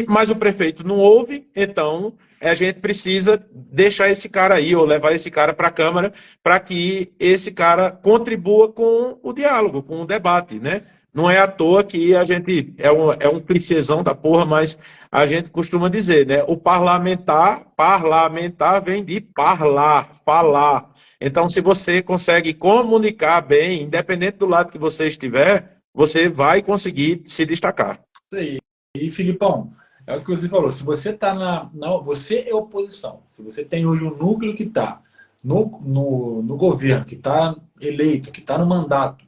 Mas o prefeito não ouve, então a gente precisa deixar esse cara aí, ou levar esse cara para a Câmara, para que esse cara contribua com o diálogo, com o debate, né? Não é à toa que a gente, é um clichêzão da porra, mas a gente costuma dizer, né? O parlamentar vem de parlar, falar. Então, se você consegue comunicar bem, independente do lado que você estiver, você vai conseguir se destacar. Isso aí. E, Filipão, é o que você falou. Se você está você é oposição. Se você tem hoje um núcleo que está no governo, que está eleito, que está no mandato,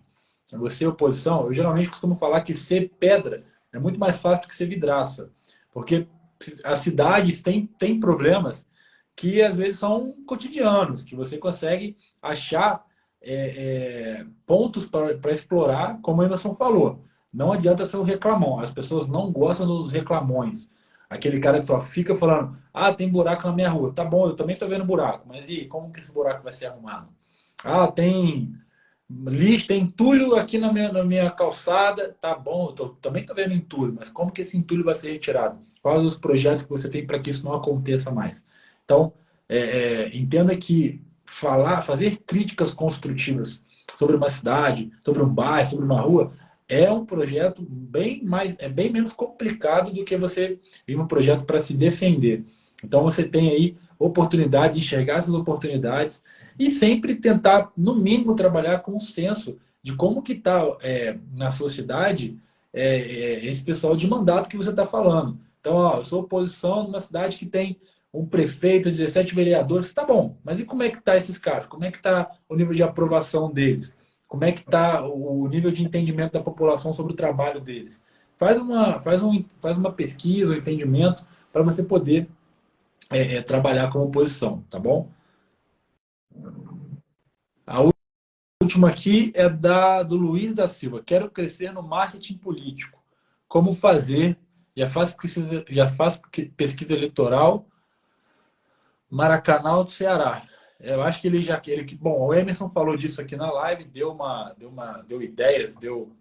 você é oposição, eu geralmente costumo falar que ser pedra é muito mais fácil do que ser vidraça. Porque as cidades têm problemas que às vezes são cotidianos, que você consegue achar pontos para explorar, como a Emerson falou. Não adianta ser um reclamão. As pessoas não gostam dos reclamões. Aquele cara que só fica falando, tem buraco na minha rua. Tá bom, eu também estou vendo buraco. Mas e como que esse buraco vai ser arrumado? Tem lixo, tem entulho aqui na minha calçada. Tá bom, também estou vendo entulho. Mas como que esse entulho vai ser retirado? Quais os projetos que você tem para que isso não aconteça mais? Então, entenda que fazer críticas construtivas sobre uma cidade, sobre um bairro, sobre uma rua, é um projeto bem menos complicado do que você ir um projeto para se defender. Então você tem aí oportunidades, enxergar essas oportunidades e sempre tentar, no mínimo, trabalhar com o senso de como que está na sua cidade esse pessoal de mandato que você está falando. Então, ó, eu sou oposição numa cidade que tem um prefeito, 17 vereadores, tá bom, mas e como é que tá esses caras? Como é que tá o nível de aprovação deles? Como é que tá o nível de entendimento da população sobre o trabalho deles? Faz uma pesquisa, um entendimento para você poder trabalhar como oposição, tá bom? A última aqui é do Luiz da Silva. Quero crescer no marketing político. Como fazer? Já faz pesquisa eleitoral. Maracanã do Ceará. Eu acho que bom, o Emerson falou disso aqui na live, deu ideias, deu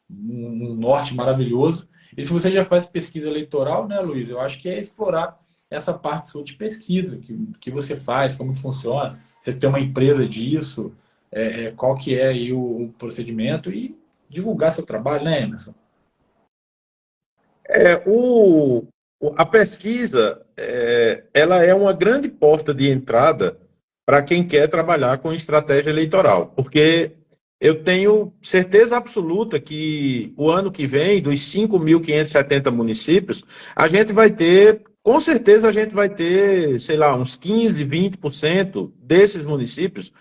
um norte maravilhoso. E se você já faz pesquisa eleitoral, né, Luiz? Eu acho que é explorar essa parte sua de pesquisa, que você faz, como que funciona. Você tem uma empresa disso, qual que é aí o procedimento e divulgar seu trabalho, né, Emerson? É, a pesquisa, ela é uma grande porta de entrada para quem quer trabalhar com estratégia eleitoral, porque eu tenho certeza absoluta que o ano que vem, dos 5.570 municípios, a gente vai ter, com certeza a gente vai ter, sei lá, uns 15, 20% desses municípios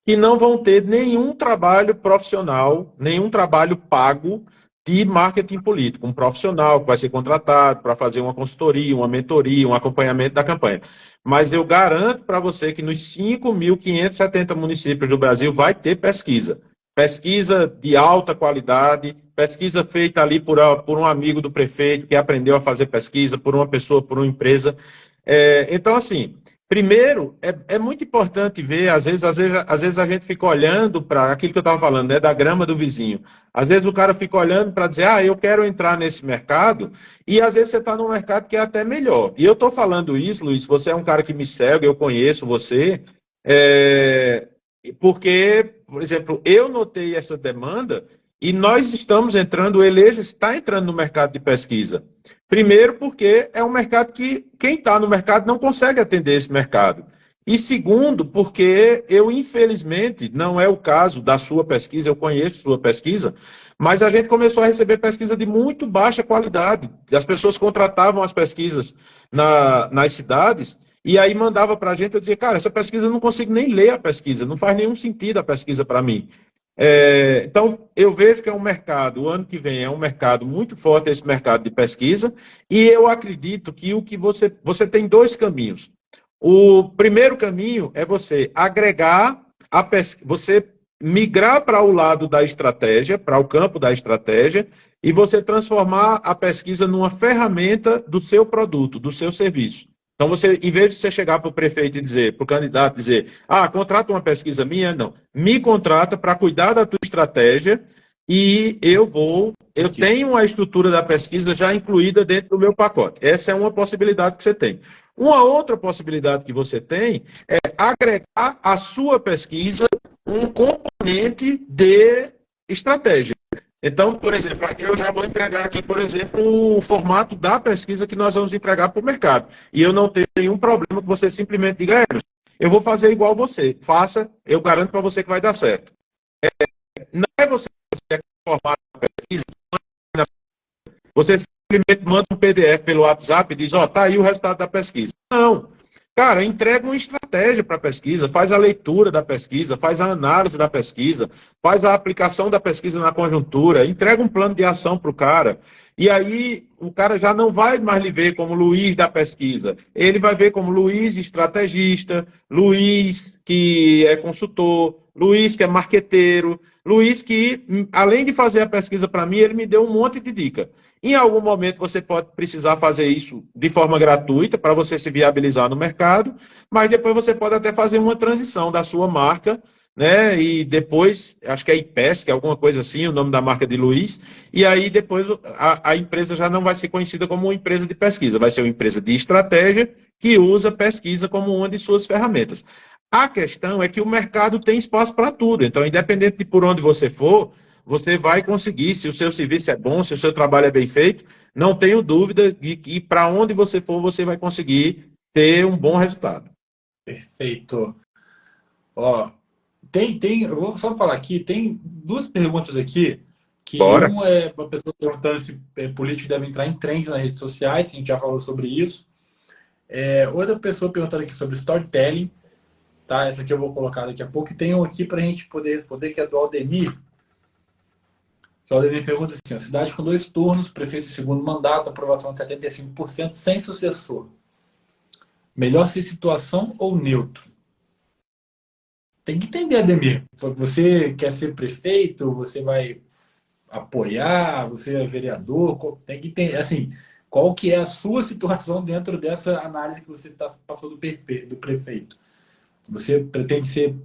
que não vão ter nenhum trabalho profissional, nenhum trabalho pago de marketing político, um profissional que vai ser contratado para fazer uma consultoria, uma mentoria, um acompanhamento da campanha. Mas eu garanto para você que nos 5.570 municípios do Brasil vai ter pesquisa. Pesquisa de alta qualidade, pesquisa feita ali por um amigo do prefeito que aprendeu a fazer pesquisa, por uma pessoa, por uma empresa. Então, assim, primeiro, é muito importante ver, às vezes a gente fica olhando para aquilo que eu estava falando, né, da grama do vizinho. Às vezes o cara fica olhando para dizer, eu quero entrar nesse mercado, e às vezes você está num mercado que é até melhor. E eu estou falando isso, Luiz, você é um cara que me segue, eu conheço você, é, porque, por exemplo, eu notei essa demanda e nós estamos entrando, o Eleja está entrando no mercado de pesquisa. Primeiro, porque é um mercado que quem está no mercado não consegue atender esse mercado. E segundo, porque eu, infelizmente, não é o caso da sua pesquisa, eu conheço sua pesquisa, mas a gente começou a receber pesquisa de muito baixa qualidade. As pessoas contratavam as pesquisas nas cidades e aí mandava para a gente, eu dizia, cara, essa pesquisa eu não consigo nem ler a pesquisa, não faz nenhum sentido a pesquisa para mim. Então, eu vejo que é um mercado, o ano que vem é um mercado muito forte, esse mercado de pesquisa, e eu acredito que você tem dois caminhos. O primeiro caminho é você agregar você migrar para o lado da estratégia, para o campo da estratégia, e você transformar a pesquisa numa ferramenta do seu produto, do seu serviço. Então, você, em vez de você chegar para o prefeito e dizer, para o candidato dizer, contrata uma pesquisa minha, não. Me contrata para cuidar da tua estratégia e eu tenho a estrutura da pesquisa já incluída dentro do meu pacote. Essa é uma possibilidade que você tem. Uma outra possibilidade que você tem é agregar à sua pesquisa um componente de estratégia. Então, por exemplo, aqui eu já vou entregar aqui, por exemplo, o formato da pesquisa que nós vamos entregar para o mercado. E eu não tenho nenhum problema que você simplesmente diga, eu vou fazer igual você. Faça, eu garanto para você que vai dar certo. Não é você fazer o formato da pesquisa, você simplesmente manda um PDF pelo WhatsApp e diz, tá aí o resultado da pesquisa. Não. Cara, entrega uma estratégia para a pesquisa, faz a leitura da pesquisa, faz a análise da pesquisa, faz a aplicação da pesquisa na conjuntura, entrega um plano de ação para o cara. E aí o cara já não vai mais lhe ver como Luiz da pesquisa. Ele vai ver como Luiz estrategista, Luiz que é consultor, Luiz que é marqueteiro, Luiz que, além de fazer a pesquisa para mim, ele me deu um monte de dica. Em algum momento você pode precisar fazer isso de forma gratuita para você se viabilizar no mercado, mas depois você pode até fazer uma transição da sua marca, né? E depois, acho que é IPESC, alguma coisa assim, o nome da marca de Luiz, e aí depois a empresa já não vai ser conhecida como uma empresa de pesquisa, vai ser uma empresa de estratégia que usa pesquisa como uma de suas ferramentas. A questão é que o mercado tem espaço para tudo. Então, independente de por onde você for, você vai conseguir, se o seu serviço é bom, se o seu trabalho é bem feito, não tenho dúvida de que para onde você for, você vai conseguir ter um bom resultado. Perfeito. Ó, eu vou só falar aqui, tem duas perguntas aqui, que Bora. um é uma pessoa perguntando se político deve entrar em trends nas redes sociais, a gente já falou sobre isso. Outra pessoa perguntando aqui sobre storytelling, tá? Essa aqui eu vou colocar daqui a pouco. E tem um aqui para a gente poder responder, que é do Aldemir. O Aldemir pergunta assim, ó, cidade com 2 turnos, prefeito de segundo mandato, aprovação de 75%, sem sucessor. Melhor ser situação ou neutro? Tem que entender, Ademir. Você quer ser prefeito? Você vai apoiar? Você é vereador? Tem que entender, assim, qual que é a sua situação dentro dessa análise que você passou do prefeito. Você pretende ser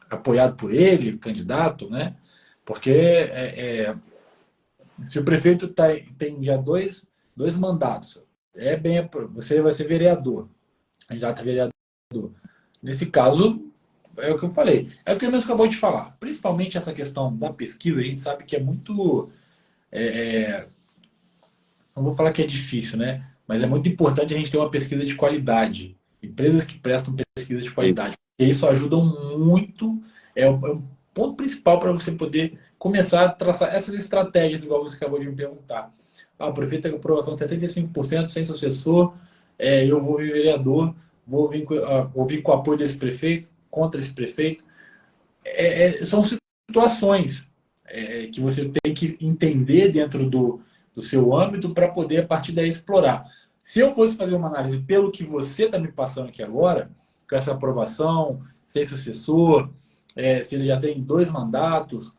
apoiado por ele, candidato, né? Porque se o prefeito tem já dois mandatos, você vai ser vereador, candidato a vereador. Nesse caso, é o que eu falei. É o que o mesmo acabou de falar. Principalmente essa questão da pesquisa, a gente sabe que é muito. Não vou falar que é difícil, né? Mas é muito importante a gente ter uma pesquisa de qualidade. Empresas que prestam pesquisa de qualidade. E isso ajuda muito. É um ponto principal para você poder começar a traçar essas estratégias, igual você acabou de me perguntar. O prefeito tem aprovação de 75% sem sucessor, eu vou vir vereador, vou vir com o apoio desse prefeito, contra esse prefeito. São situações que você tem que entender dentro do seu âmbito para poder, a partir daí, explorar. Se eu fosse fazer uma análise pelo que você está me passando aqui agora, com essa aprovação, sem sucessor, se ele já tem 2 mandatos,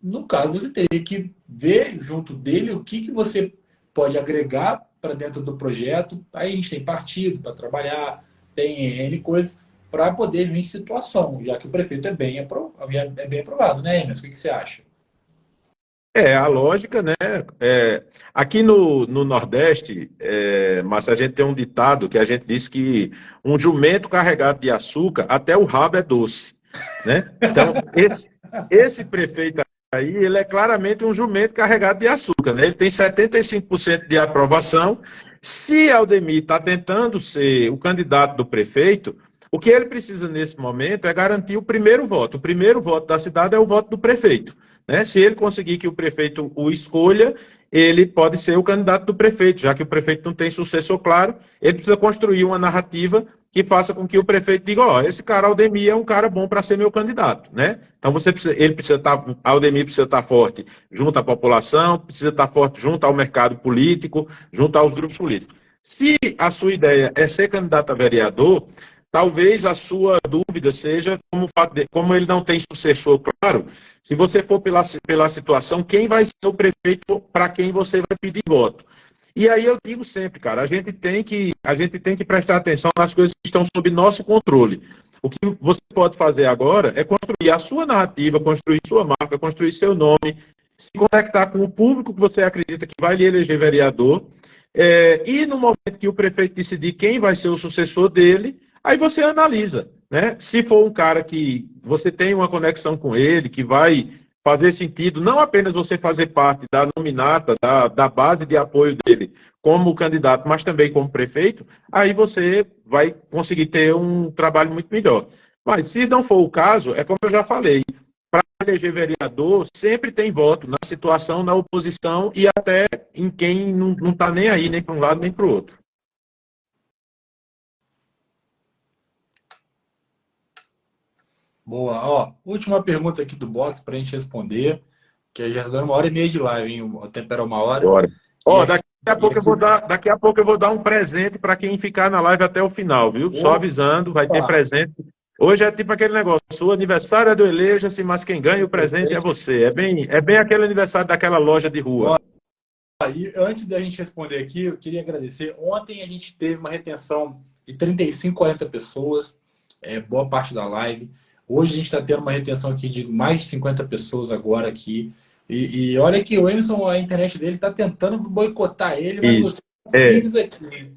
no caso, você teria que ver junto dele o que você pode agregar para dentro do projeto. Aí a gente tem partido para trabalhar, tem N coisas para poder vir em situação, já que o prefeito é bem aprovado, né, Emerson? O que você acha? A lógica, né? Aqui no Nordeste, Márcio, a gente tem um ditado que a gente diz que um jumento carregado de açúcar, até o rabo é doce, né? Então, esse prefeito aí, ele é claramente um jumento carregado de açúcar, né? Ele tem 75% de aprovação. Se Aldemir está tentando ser o candidato do prefeito, o que ele precisa nesse momento é garantir o primeiro voto. O primeiro voto da cidade é o voto do prefeito, né? Se ele conseguir que o prefeito o escolha, ele pode ser o candidato do prefeito, já que o prefeito não tem sucessor claro, ele precisa construir uma narrativa que faça com que o prefeito diga, esse cara Aldemir é um cara bom para ser meu candidato, né? Então Aldemir precisa estar forte junto à população, precisa estar forte junto ao mercado político, junto aos grupos políticos. Se a sua ideia é ser candidato a vereador, talvez a sua dúvida seja como ele não tem sucessor claro, se você for pela situação, quem vai ser o prefeito para quem você vai pedir voto? E aí eu digo sempre, cara, a gente tem que prestar atenção nas coisas que estão sob nosso controle. O que você pode fazer agora é construir a sua narrativa, construir sua marca, construir seu nome, se conectar com o público que você acredita que vai lhe eleger vereador, e no momento que o prefeito decidir quem vai ser o sucessor dele, aí você analisa, né? Se for um cara que você tem uma conexão com ele, que vai fazer sentido, não apenas você fazer parte da nominata, da base de apoio dele como candidato, mas também como prefeito, aí você vai conseguir ter um trabalho muito melhor. Mas se não for o caso, é como eu já falei, para eleger vereador, sempre tem voto na situação, na oposição e até em quem não está nem aí, nem para um lado nem para o outro. Boa. Ó, última pergunta aqui do box para a gente responder, que já está dando 1h30 de live, hein? O tempo era 1 hora. Bora. E Daqui a pouco eu vou dar um presente para quem ficar na live até o final, viu? Só avisando, vai ter presente. Hoje é tipo aquele negócio, o aniversário é do Eleja-se, mas quem ganha o presente é você. É bem aquele aniversário daquela loja de rua. E antes da gente responder aqui, eu queria agradecer. Ontem a gente teve uma retenção de 35, 40 pessoas, boa parte da live. Hoje a gente está tendo uma retenção aqui de mais de 50 pessoas agora aqui. E olha que o Emerson, a internet dele está tentando boicotar ele, mas Isso. vocês aqui.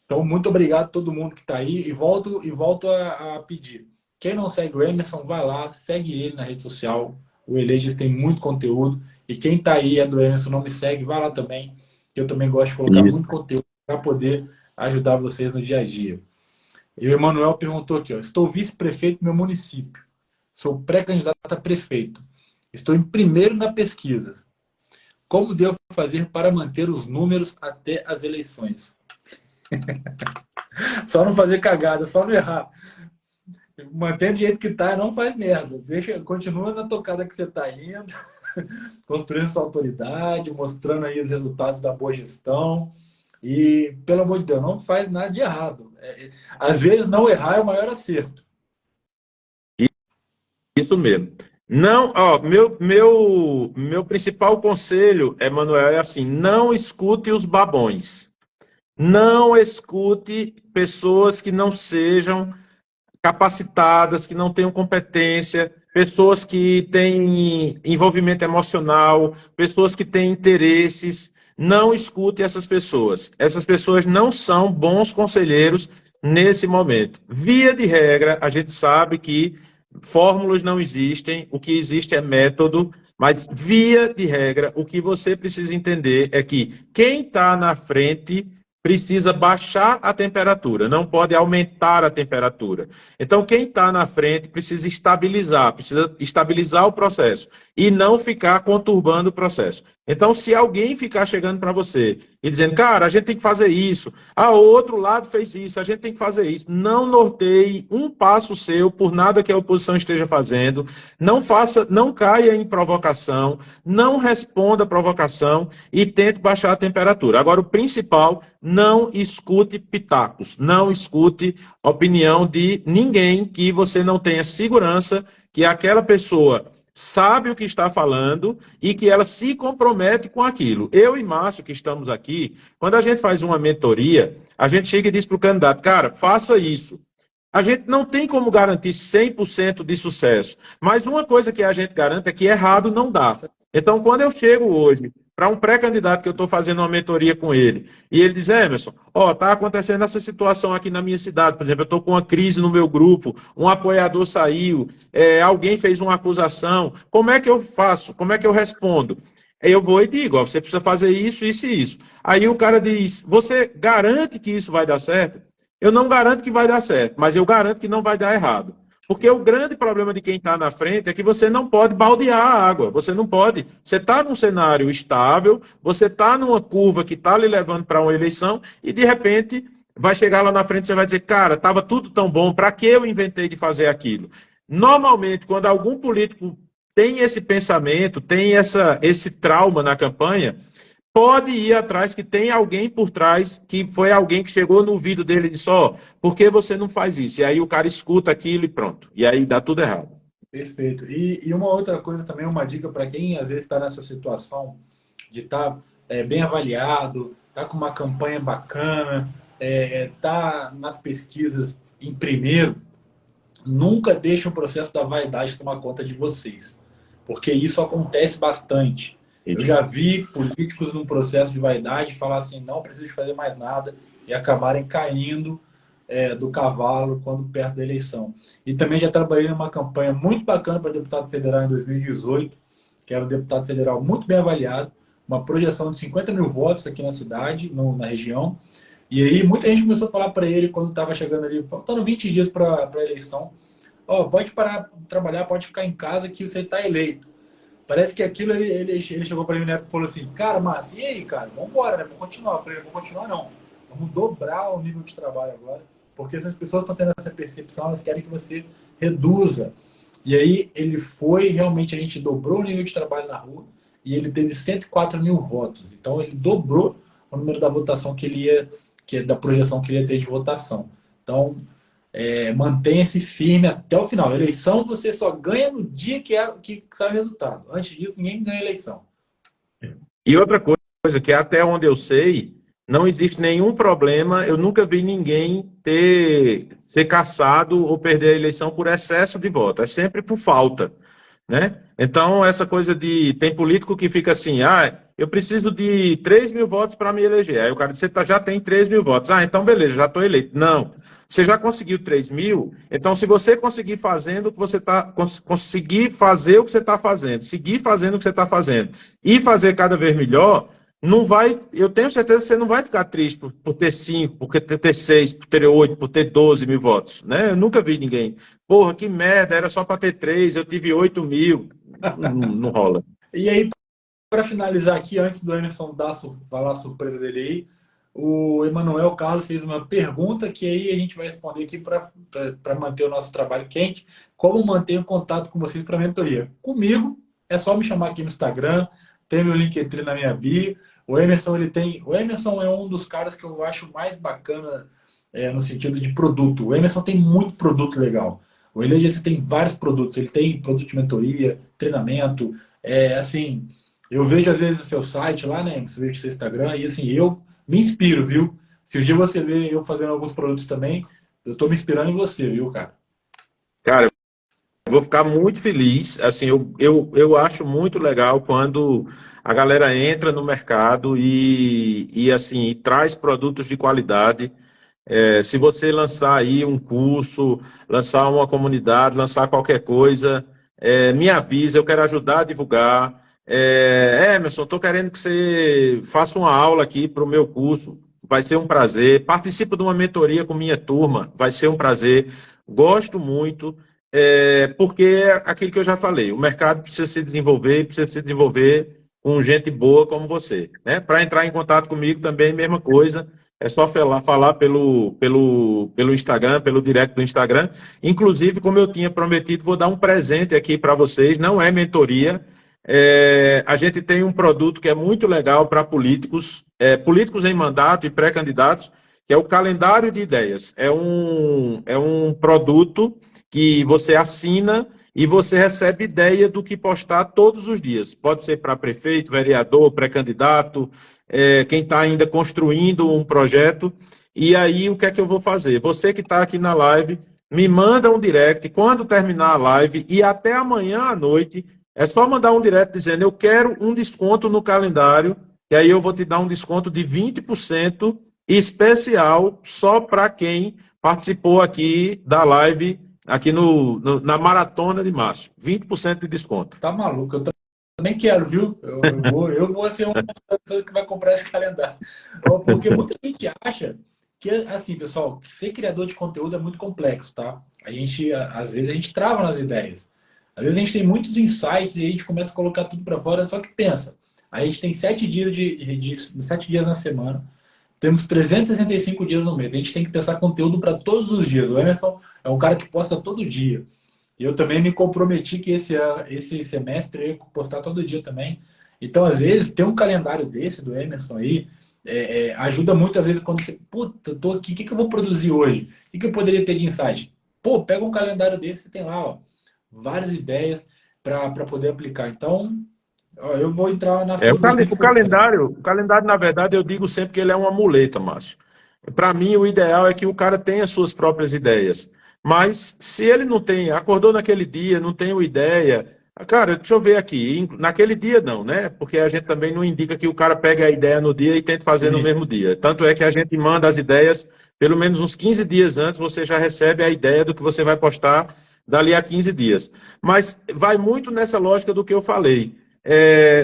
Então, muito obrigado a todo mundo que está aí e volto a pedir. Quem não segue o Emerson, vai lá, segue ele na rede social. O Eleges tem muito conteúdo. E quem está aí é do Emerson, não me segue, vai lá também. Que eu também gosto de colocar Isso. muito conteúdo para poder ajudar vocês no dia a dia. E o Emanuel perguntou aqui, ó, estou vice-prefeito do meu município. Sou pré-candidato a prefeito. Estou em primeiro na pesquisa. Como devo fazer para manter os números até as eleições? Só não fazer cagada, só não errar. Mantém do jeito que tá, não faz merda. Deixa, continua na tocada que você está indo, construindo sua autoridade, mostrando aí os resultados da boa gestão. E, pelo amor de Deus, não faz nada de errado. Às vezes, não errar é o maior acerto. Isso mesmo. Não, ó, meu principal conselho, Emanuel, é assim: não escute os babões. Não escute pessoas que não sejam capacitadas, que não tenham competência, pessoas que têm envolvimento emocional, pessoas que têm interesses. Não escute essas pessoas. Essas pessoas não são bons conselheiros nesse momento. Via de regra, a gente sabe que fórmulas não existem, o que existe é método, mas via de regra, o que você precisa entender é que quem está na frente precisa baixar a temperatura, não pode aumentar a temperatura. Então, quem está na frente precisa estabilizar o processo e não ficar conturbando o processo. Então, se alguém ficar chegando para você e dizendo, cara, a gente tem que fazer isso, o outro lado fez isso, a gente tem que fazer isso, não norteie um passo seu por nada que a oposição esteja fazendo, não faça, não caia em provocação, não responda a provocação e tente baixar a temperatura. Agora, o principal, não escute pitacos, não escute opinião de ninguém que você não tenha segurança que aquela pessoa sabe o que está falando e que ela se compromete com aquilo. Eu e Márcio, que estamos aqui, quando a gente faz uma mentoria, a gente chega e diz para o candidato, cara, faça isso. A gente não tem como garantir 100% de sucesso, mas uma coisa que a gente garante é que errado não dá. Então, quando eu chego hoje para um pré-candidato que eu estou fazendo uma mentoria com ele, e ele diz, Emerson, está acontecendo essa situação aqui na minha cidade, por exemplo, eu estou com uma crise no meu grupo, um apoiador saiu, alguém fez uma acusação, como é que eu faço? Como é que eu respondo? Eu vou e digo, você precisa fazer isso, isso e isso. Aí o cara diz, você garante que isso vai dar certo? Eu não garanto que vai dar certo, mas eu garanto que não vai dar errado. Porque o grande problema de quem está na frente é que você não pode baldear a água. Você não pode. Você está num cenário estável, você está numa curva que está lhe levando para uma eleição e, de repente, vai chegar lá na frente e você vai dizer, cara, estava tudo tão bom, para que eu inventei de fazer aquilo? Normalmente, quando algum político tem esse pensamento, tem esse trauma na campanha, pode ir atrás que tem alguém por trás, que foi alguém que chegou no ouvido dele e disse, por que você não faz isso? E aí o cara escuta aquilo e pronto. E aí dá tudo errado. Perfeito. E uma outra coisa também, uma dica para quem às vezes está nessa situação de estar bem avaliado, tá com uma campanha bacana, tá nas pesquisas em primeiro, nunca deixe o processo da vaidade tomar conta de vocês, porque isso acontece bastante. Eu já vi políticos num processo de vaidade falar assim, não preciso fazer mais nada, e acabarem caindo do cavalo quando perto da eleição. E também já trabalhei numa campanha muito bacana para deputado federal em 2018, que era um deputado federal muito bem avaliado, uma projeção de 50 mil votos aqui na cidade, na região. E aí muita gente começou a falar para ele quando estava chegando ali, faltando 20 dias para a eleição, pode parar de trabalhar, pode ficar em casa que você está eleito. Parece que aquilo ele chegou para mim na época e falou assim, cara, Márcio, e aí, cara, vamos embora, né? Vamos continuar. Eu falei, não vou continuar não. Vamos dobrar o nível de trabalho agora, porque essas pessoas estão tendo essa percepção, elas querem que você reduza. E aí ele foi, realmente a gente dobrou o nível de trabalho na rua e ele teve 104 mil votos. Então ele dobrou o número da votação da projeção que ele ia ter de votação. Então, mantenha-se firme até o final. A eleição você só ganha no dia que sai o resultado. Antes disso, ninguém ganha eleição. E outra coisa, que até onde eu sei, não existe nenhum problema, eu nunca vi ninguém ser cassado ou perder a eleição por excesso de voto, é sempre por falta. né? Então, essa coisa de... Tem político que fica assim, eu preciso de 3 mil votos para me eleger. Aí o cara diz, já tem 3 mil votos. Então beleza, já estou eleito. Não, você já conseguiu 3 mil, então se você conseguir fazendo o que você tá, conseguir fazer o que você está fazendo, seguir fazendo o que você está fazendo e fazer cada vez melhor, não vai, eu tenho certeza que você não vai ficar triste por ter 5, por ter 6, por ter 8, por ter 12 mil votos, né? Eu nunca vi ninguém. Porra, que merda, era só para ter 3, eu tive 8 mil. Não rola. E aí, para finalizar aqui, antes do Emerson falar a surpresa dele aí, o Emanuel Carlos fez uma pergunta que aí a gente vai responder aqui para manter o nosso trabalho quente. Como manter o contato com vocês para a mentoria? Comigo, é só me chamar aqui no Instagram, tem meu LinkedIn na minha bio. O Emerson, o Emerson é um dos caras que eu acho mais bacana no sentido de produto. O Emerson tem muito produto legal. O Elegia tem vários produtos. Ele tem produto de mentoria, treinamento, assim... Eu vejo às vezes o seu site lá, né? Você vê o seu Instagram e assim, eu me inspiro, viu? Se um dia você vê eu fazendo alguns produtos também, eu tô me inspirando em você, viu, cara? Cara, eu vou ficar muito feliz. Assim, eu acho muito legal quando a galera entra no mercado e assim, traz produtos de qualidade. Se você lançar aí um curso, lançar uma comunidade, lançar qualquer coisa, me avisa, eu quero ajudar a divulgar. Emerson, estou querendo que você faça uma aula aqui para o meu curso, vai ser um prazer. Participa de uma mentoria com minha turma, vai ser um prazer. Gosto muito, porque é aquilo que eu já falei, o mercado precisa se desenvolver com gente boa como você, né? Para entrar em contato comigo também, mesma coisa. É só falar pelo Instagram, pelo direct do Instagram. Inclusive, como eu tinha prometido, vou dar um presente aqui para vocês. Não é mentoria. A gente tem um produto que é muito legal para políticos, políticos em mandato e pré-candidatos, que é o calendário de ideias. É um produto que você assina e você recebe ideia do que postar todos os dias. Pode ser para prefeito, vereador, pré-candidato, quem está ainda construindo um projeto. E aí, o que é que eu vou fazer? Você que está aqui na live, me manda um direct quando terminar a live e até amanhã à noite. É só mandar um direct dizendo: eu quero um desconto no calendário, e aí eu vou te dar um desconto de 20% especial só para quem participou aqui da live, aqui na Maratona de Março. 20% de desconto. Tá maluco, eu também quero, viu? Eu vou ser uma das pessoas que vai comprar esse calendário. Porque muita gente acha que, assim, pessoal, que ser criador de conteúdo é muito complexo, tá? Às vezes, a gente trava nas ideias. Às vezes a gente tem muitos insights e a gente começa a colocar tudo para fora, só que pensa. A gente tem 7 dias 7 dias na semana, temos 365 dias no mês. A gente tem que pensar conteúdo para todos os dias. O Emerson é um cara que posta todo dia. E eu também me comprometi que esse semestre eu ia postar todo dia também. Então, às vezes, ter um calendário desse do Emerson aí ajuda muito, às vezes, quando você, puta, tô aqui, o que eu vou produzir hoje? O que eu poderia ter de insight? Pô, pega um calendário desse e tem lá, ó, várias ideias para poder aplicar. Então, ó, eu vou entrar na fila dos 20%. O calendário, na verdade, eu digo sempre que ele é uma muleta, Márcio. Para mim, o ideal é que o cara tenha suas próprias ideias. Mas se ele não tem, acordou naquele dia, não tem uma ideia, cara, deixa eu ver aqui, naquele dia não, né? Porque a gente também não indica que o cara pegue a ideia no dia e tente fazer no Sim. mesmo dia. Tanto é que a gente manda as ideias, pelo menos uns 15 dias antes, você já recebe a ideia do que você vai postar dali a 15 dias. Mas vai muito nessa lógica do que eu falei.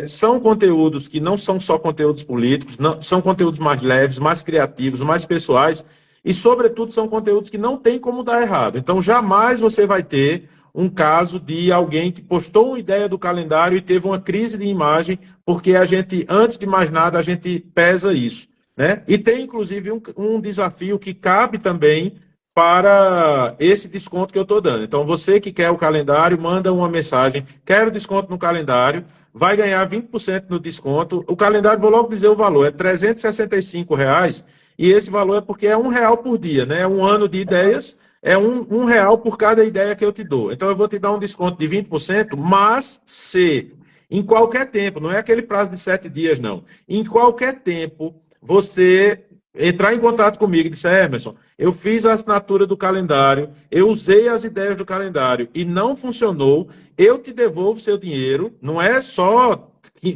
São conteúdos que não são só conteúdos políticos, são conteúdos mais leves, mais criativos, mais pessoais, e, sobretudo, são conteúdos que não tem como dar errado. Então, jamais você vai ter um caso de alguém que postou uma ideia do calendário e teve uma crise de imagem, porque a gente, antes de mais nada, a gente pesa isso, né? E tem, inclusive, um desafio que cabe também para esse desconto que eu estou dando. Então, você que quer o calendário, manda uma mensagem, quero desconto no calendário, vai ganhar 20% no desconto. O calendário, vou logo dizer o valor, é R$ 365, e esse valor é porque é R$ 1 por dia, né? É um ano de ideias, é um real por cada ideia que eu te dou. Então, eu vou te dar um desconto de 20%, mas se em qualquer tempo, não é aquele prazo de 7 dias, não. Em qualquer tempo, você entrar em contato comigo e disser, Emerson, eu fiz a assinatura do calendário, eu usei as ideias do calendário e não funcionou, eu te devolvo seu dinheiro, não é só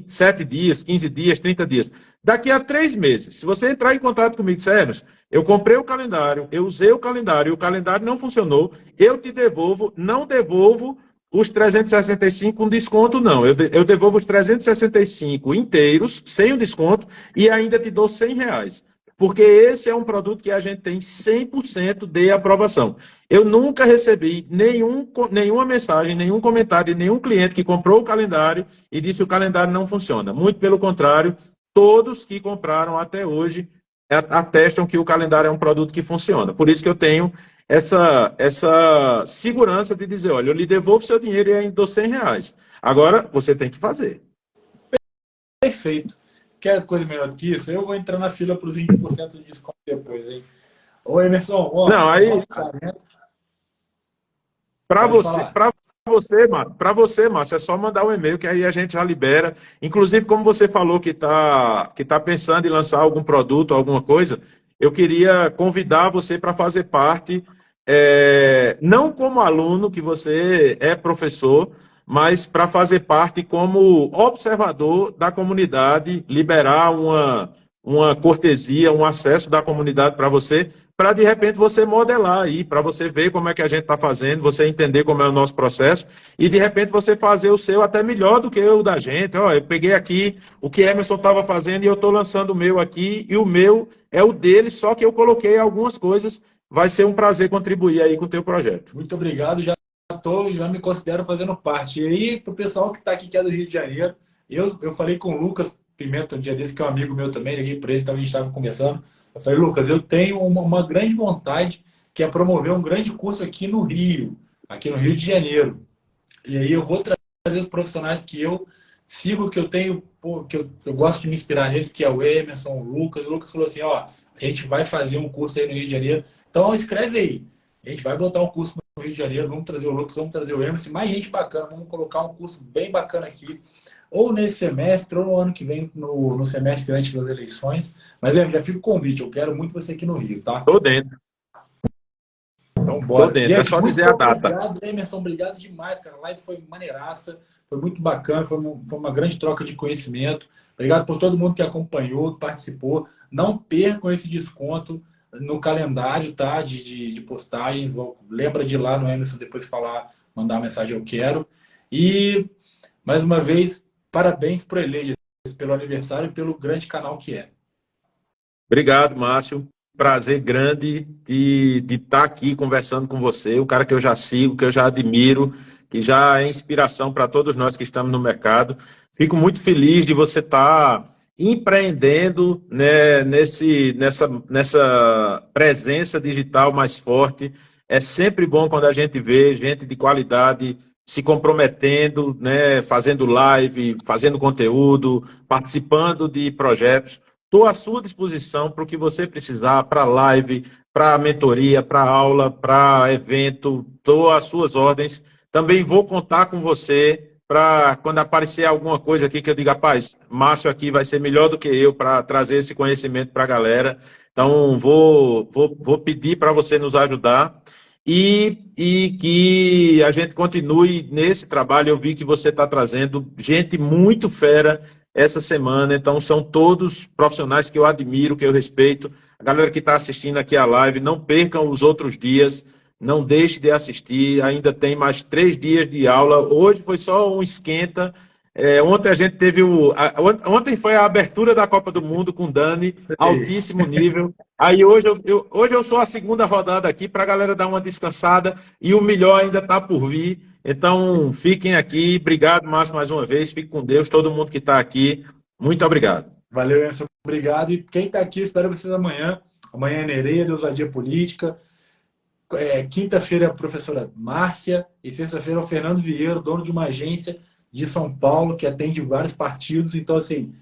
7 dias, 15 dias, 30 dias. Daqui a 3 meses, se você entrar em contato comigo e disser, Emerson, eu comprei o calendário, eu usei o calendário e o calendário não funcionou, eu te devolvo, não devolvo os 365 com desconto, não. Eu devolvo os 365 inteiros, sem o desconto, e ainda te dou R$ 100. Porque esse é um produto que a gente tem 100% de aprovação. Eu nunca recebi nenhuma mensagem, nenhum comentário de nenhum cliente que comprou o calendário e disse que o calendário não funciona. Muito pelo contrário, todos que compraram até hoje atestam que o calendário é um produto que funciona. Por isso que eu tenho essa segurança de dizer, olha, eu lhe devolvo seu dinheiro e ainda dou R$ 100. Agora, você tem que fazer. Perfeito. Quer coisa melhor do que isso? Eu vou entrar na fila para os 20% de desconto depois, hein? Ô, Emerson, ó, Não, aí, 9h40, para pode você, falar. para você, Márcio, é só mandar um e-mail que aí a gente já libera. Inclusive, como você falou que tá pensando em lançar algum produto, alguma coisa, eu queria convidar você para fazer parte, não como aluno, que você é professor, mas para fazer parte como observador da comunidade, liberar uma cortesia, um acesso da comunidade para você, para de repente você modelar aí, para você ver como é que a gente está fazendo, você entender como é o nosso processo e de repente você fazer o seu até melhor do que o da gente. Ó, eu peguei aqui o que Emerson estava fazendo e eu estou lançando o meu aqui e o meu é o dele, só que eu coloquei algumas coisas. Vai ser um prazer contribuir aí com o teu projeto. Muito obrigado, já me considero fazendo parte. E aí, para o pessoal que está aqui, que é do Rio de Janeiro, eu falei com o Lucas Pimenta um dia desse, que é um amigo meu também, liguei para ele, também a gente estava conversando. Eu falei, Lucas, eu tenho uma grande vontade, que é promover um grande curso aqui no Rio de Janeiro. E aí eu vou trazer os profissionais que eu sigo, que eu tenho, pô, que eu gosto de me inspirar neles, que é o Emerson, o Lucas. O Lucas falou assim, ó, a gente vai fazer um curso aí no Rio de Janeiro. Então escreve aí. A gente vai botar um curso no Rio de Janeiro, vamos trazer o Lucas, vamos trazer o Emerson, mais gente bacana, vamos colocar um curso bem bacana aqui, ou nesse semestre, ou no ano que vem, no semestre antes das eleições. Mas já fica o convite, eu quero muito você aqui no Rio, tá? Tô dentro, Então, tô bora. dentro. É Gente, só muito dizer a data. obrigado, Emerson. Obrigado demais, cara. A live foi maneiraça, foi muito bacana, foi uma grande troca de conhecimento. Obrigado por todo mundo que acompanhou, que participou. Não percam esse desconto no calendário, tá? De postagens. Lembra de ir lá no Emerson depois falar, mandar uma mensagem, eu quero. E, mais uma vez, parabéns pro Eleger, pelo aniversário e pelo grande canal que é. Obrigado, Márcio. Prazer grande de estar aqui conversando com você, o cara que eu já sigo, que eu já admiro, que já é inspiração para todos nós que estamos no mercado. Fico muito feliz de você estar empreendendo, né, nessa presença digital mais forte. É sempre bom quando a gente vê gente de qualidade se comprometendo, né, fazendo live, fazendo conteúdo, participando de projetos. Estou à sua disposição para o que você precisar, para live, para mentoria, para aula, para evento. Estou às suas ordens. Também vou contar com você para quando aparecer alguma coisa aqui que eu diga, rapaz, Márcio aqui vai ser melhor do que eu para trazer esse conhecimento para a galera. Então, vou pedir para você nos ajudar e que a gente continue nesse trabalho. Eu vi que você está trazendo gente muito fera essa semana. Então, são todos profissionais que eu admiro, que eu respeito. A galera que está assistindo aqui a live, não percam os outros dias, não deixe de assistir. Ainda tem mais 3 dias de aula. Hoje foi só um esquenta. Ontem a gente teve ontem foi a abertura da Copa do Mundo com Dani, altíssimo nível. Aí hoje eu sou a segunda rodada aqui para a galera dar uma descansada e o melhor ainda está por vir. Então, fiquem aqui. Obrigado, Márcio, mais uma vez. Fique com Deus, todo mundo que está aqui. Muito obrigado. Valeu, Emerson. Obrigado. E quem está aqui, espero vocês amanhã. Amanhã é Nereida, Ousadia Política. Quinta-feira é a professora Márcia. E sexta-feira é o Fernando Vieira, dono de uma agência de São Paulo, que atende vários partidos. Então, assim,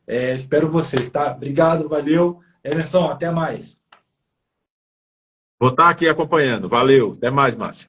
espero vocês, tá? Obrigado, valeu. Emerson, até mais. Vou estar aqui acompanhando. Valeu. Até mais, Márcio.